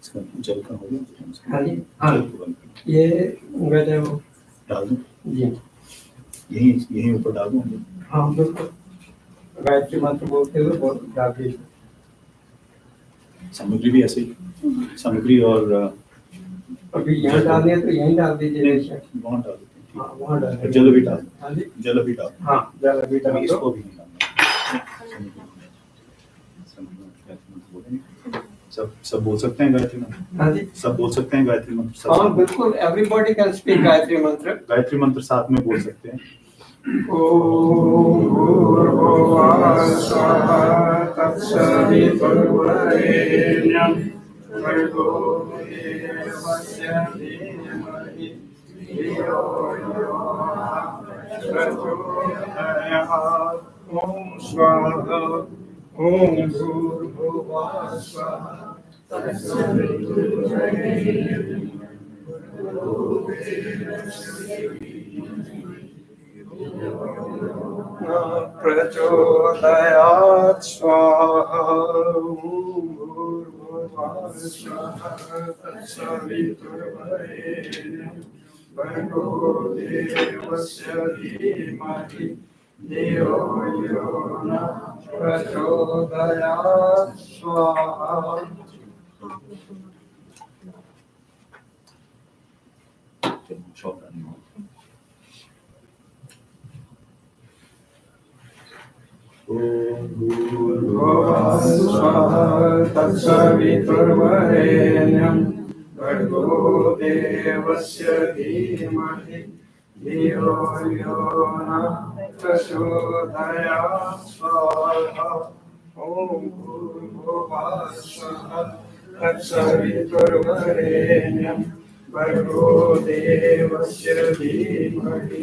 इसका जल का हो गया. हाँ जी, हाँ. ये गजब डाल दो. जी. यही ऊपर डाल दो. हाँ बिल्कुल. गायत्री मंत्र बोलते हुए डाल दीजिए. सामग्री भी ऐसे ही. सामग्री और अभी यहाँ डालने हैं तो यहीं डाल दीजिए. वहाँ डाल देते हैं. हाँ वहाँ डाल. जल भी डाल. हाँ जी. जल भी डाल. हाँ जल भी डाल. इसको भी नहीं डालना. सब बोल सकते हैं गायत्री मंत्र. हाँ जी. सब बोल सकते हैं गायत्री मंत्र. हाँ बिल्कुल. एवरीबॉडी कैन स्पीक गायत्री मंत्र. गायत्री मंत्र साथ में बोल सकते हैं. ओम भूर्भुवः स्वः तत्सवितुर्वरेण्यं भर्गो देवस्य धीमहि धियो यो न प्रचोदयात्. ओम स्वाहा. ओम भूर्भुवः स्वः तत्सवितुर्वरेण्यं भर्गो देवस्य प्रचोदयात् स्वाहा. भूर्भुवः स्वः तत्सवितुर्वरेण्यं भर्गो देवस्य धीमहि धियो यो न प्रचोदयात् स्वाहा. भूर्भुवः स्वः तत्सवितुर्वरेण्यं भर्गो देवस्य धीमहि धियो यो न प्रचोदयात् स्वाहा. ॐ भूर्भुवः स्वः तत्सवितुर्वरेण्यं भर्गो देवस्य धीमहि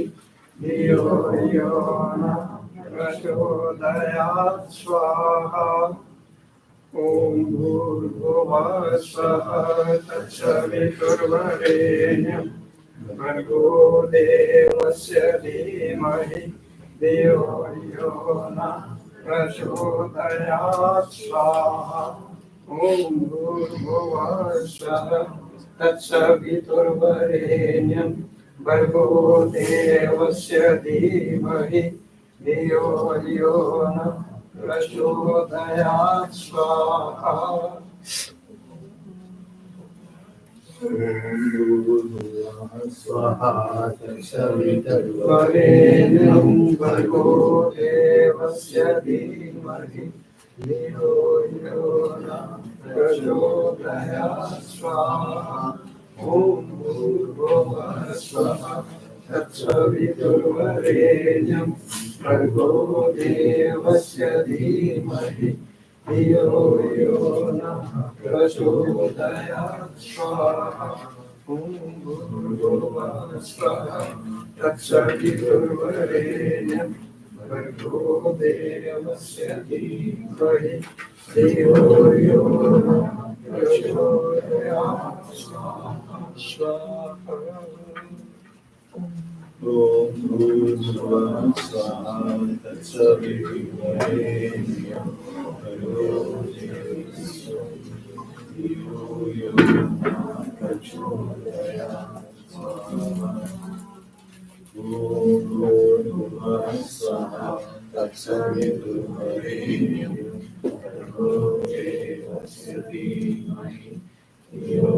धियो यो न प्रचोदयात् स्वाहा. ॐ भूर्भुवः स्वः तत्सवितुर्वरेण्यं भर्गो देवस्य धीमहि धियो यो न प्रचोदयात् स्वाहा. ॐ भूर्भुवः स्वः तत्सवितुर्वरेण्यं भर्गो देवस्य धीमहि धियो यो न प्रचोदयात् स्वाहा. स्वाहा तत्सवितुर्वरेण्यं भर्गो देवस्य धीमहि धियो यो न प्रचोदयात् स्वाहा. ॐ भूर्भुवः स्वः तत्सवितुर्वरेण्यं भर्गो देवस्य धीमहि धियो यो न प्रचोदयात् स्वाहा. तत्सवितुर्वरेण्यं भर्गो देवस्य धीमहि धियो यो नः प्रचोदयात् स्वाहा ॐ भूर्भुवः स्वः तत्सवितुर्वरेण्यं भर्गो देवस्य धियो यो नः प्रचोदयात् स्वाहा ॐ भूर्भुवः स्वः तत्सवितुर्वरेण्यं भर्गो देवस्य धीमहि धियो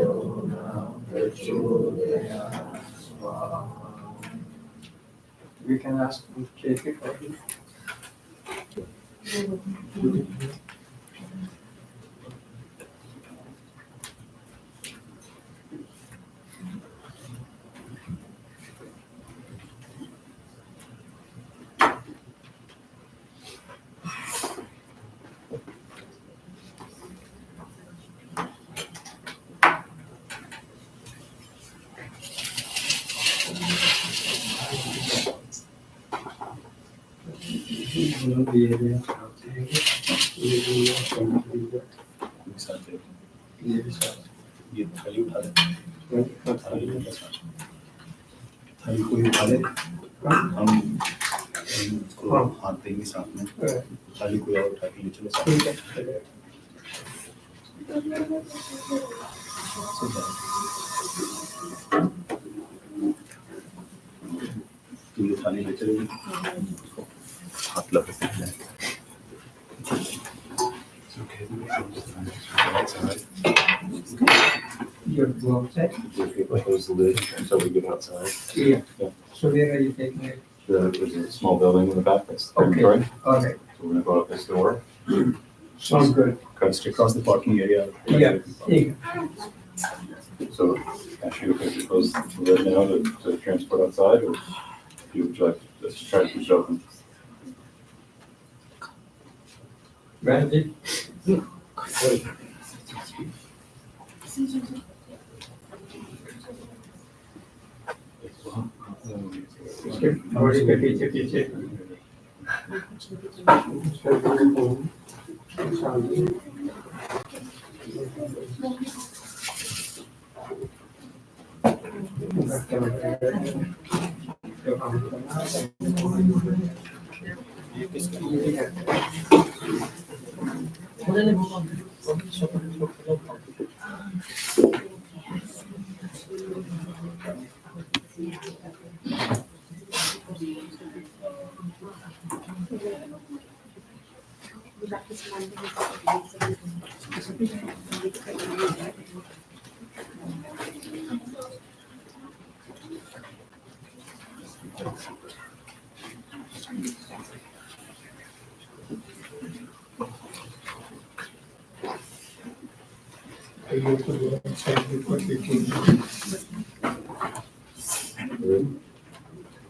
यो नः प्रचोदयात् स्वाहा We can ask JK for it. ये थाली उठा ले थाली को उठा ले हम इसको हाथ देंगे साथ में थाली को उठा के ले चलो साथ में तू ये थाली ले चलेगी हाथ लगा सकते हैं You go outside? If you close the lid until we get outside. Yeah. Yeah. So where are you taking it? There's a small building in the back that's Okay. crematory. All right. So we're gonna go up this door. Sounds good. Cut across the parking area. Yeah. Yeah. So actually, we can close the lid now to transport outside, or if you would like, let's try to push it open. Randy? उसके body के पीछे पीछे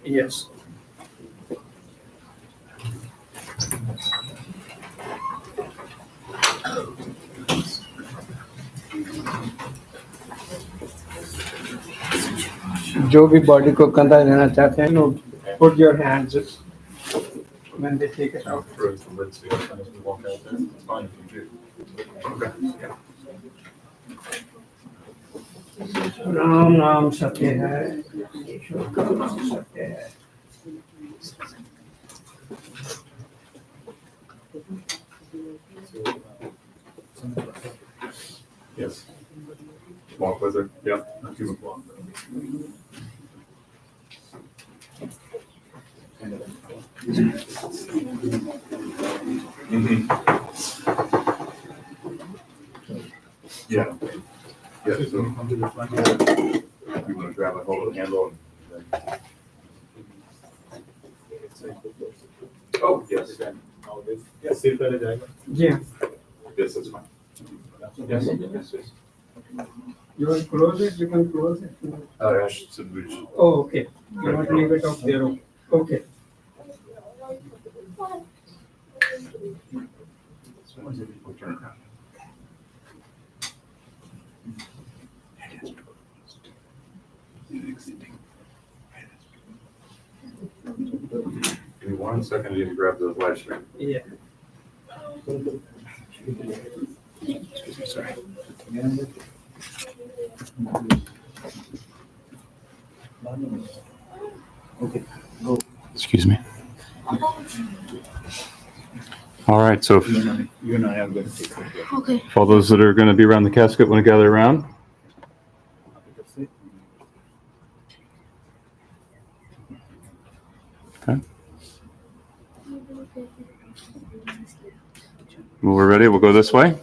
Yes. जो भी body को कंधा लेना चाहते हैं लोग put your hands when they take it out. Close the lid so you don't have to walk out there. It's fine if you do. Ram नाम सत्य है ईश्वर का नाम सत्य है Yes. Walk with her. Yeah. Not too much walk. Yeah. Yeah, so you want to grab a hold of the handle and then. Oh, yes. Yes, see if that is accurate. Yeah. Yes, that's fine. Yes, yes, yes. You want to close it? You can close it. I should reach. Oh, okay. You want to leave it up there? Okay. Turn it around. 1 second, I need to grab the live stream. Yeah. Sorry. Okay. Go. Excuse me. All right, so if, You and I are going to take it. Okay. if all those that are going to be around the casket want to gather around. Okay. When we're ready, we'll go this way.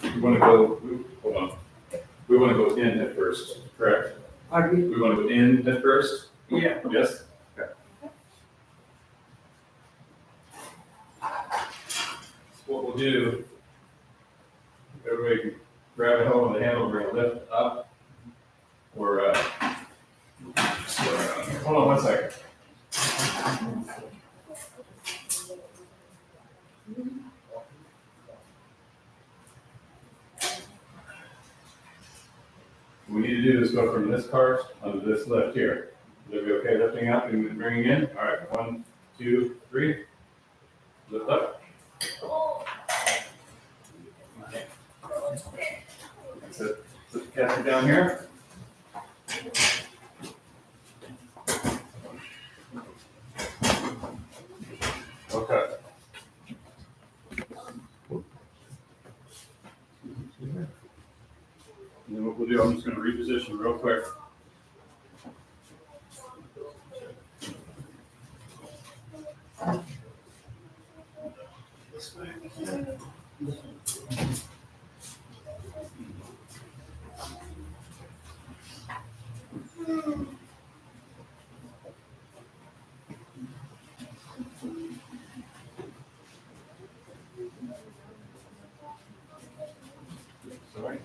We want to go, hold on. We want to go in at first, correct? We want to go in at first? Yeah. Yes? Okay. So what we'll do, everybody can grab a hold of the handle, we're going to lift up, or, hold on 1 second. What we need to do is go from this cart onto this lift here. Is it okay lifting up and bringing in? All right, 1, 2, 3. Lift up. Okay. That's it. Put the casket down here. Okay. And then what we'll do, I'm just going to reposition real quick. This way. Sorry.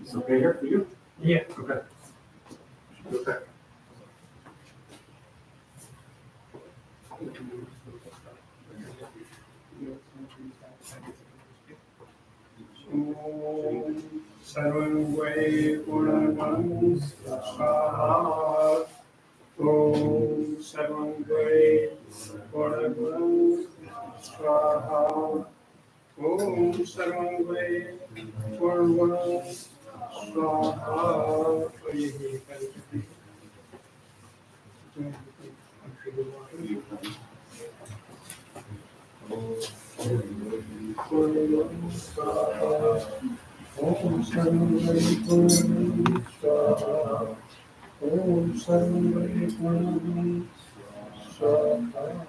It's okay here for you? Yeah. Okay. Okay. Sarvangvai Gunavan Swaha. Om Sarvangvai Gunavan Swaha. Om Sarvangvai Gunavan Swaha. Om Sarvangvai Gunavan Swaha. Om Sarvangvai Gunavan Swaha.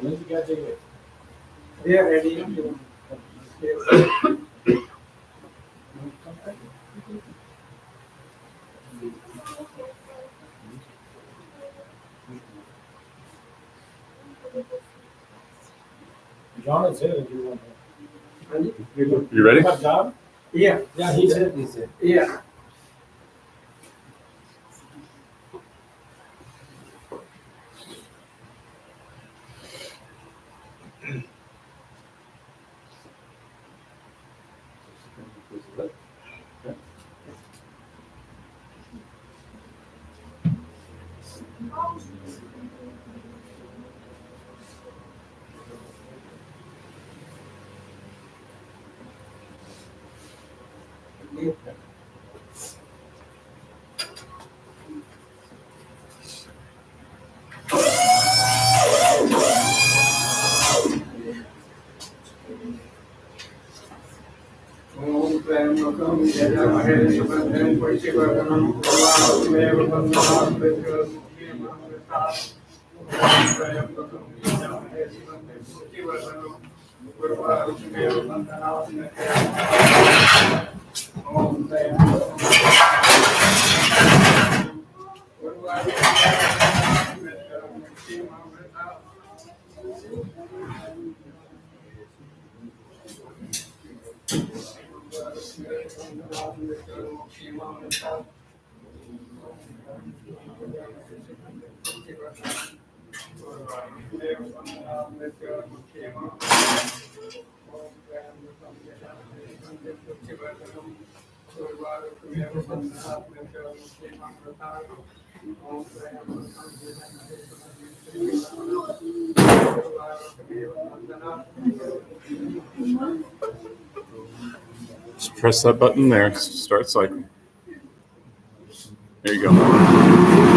We are ready. John is here if you want to. You ready? John? Yeah. Yeah, he's here. He's here. Yeah. Just press that button there. Start cycle. There you go.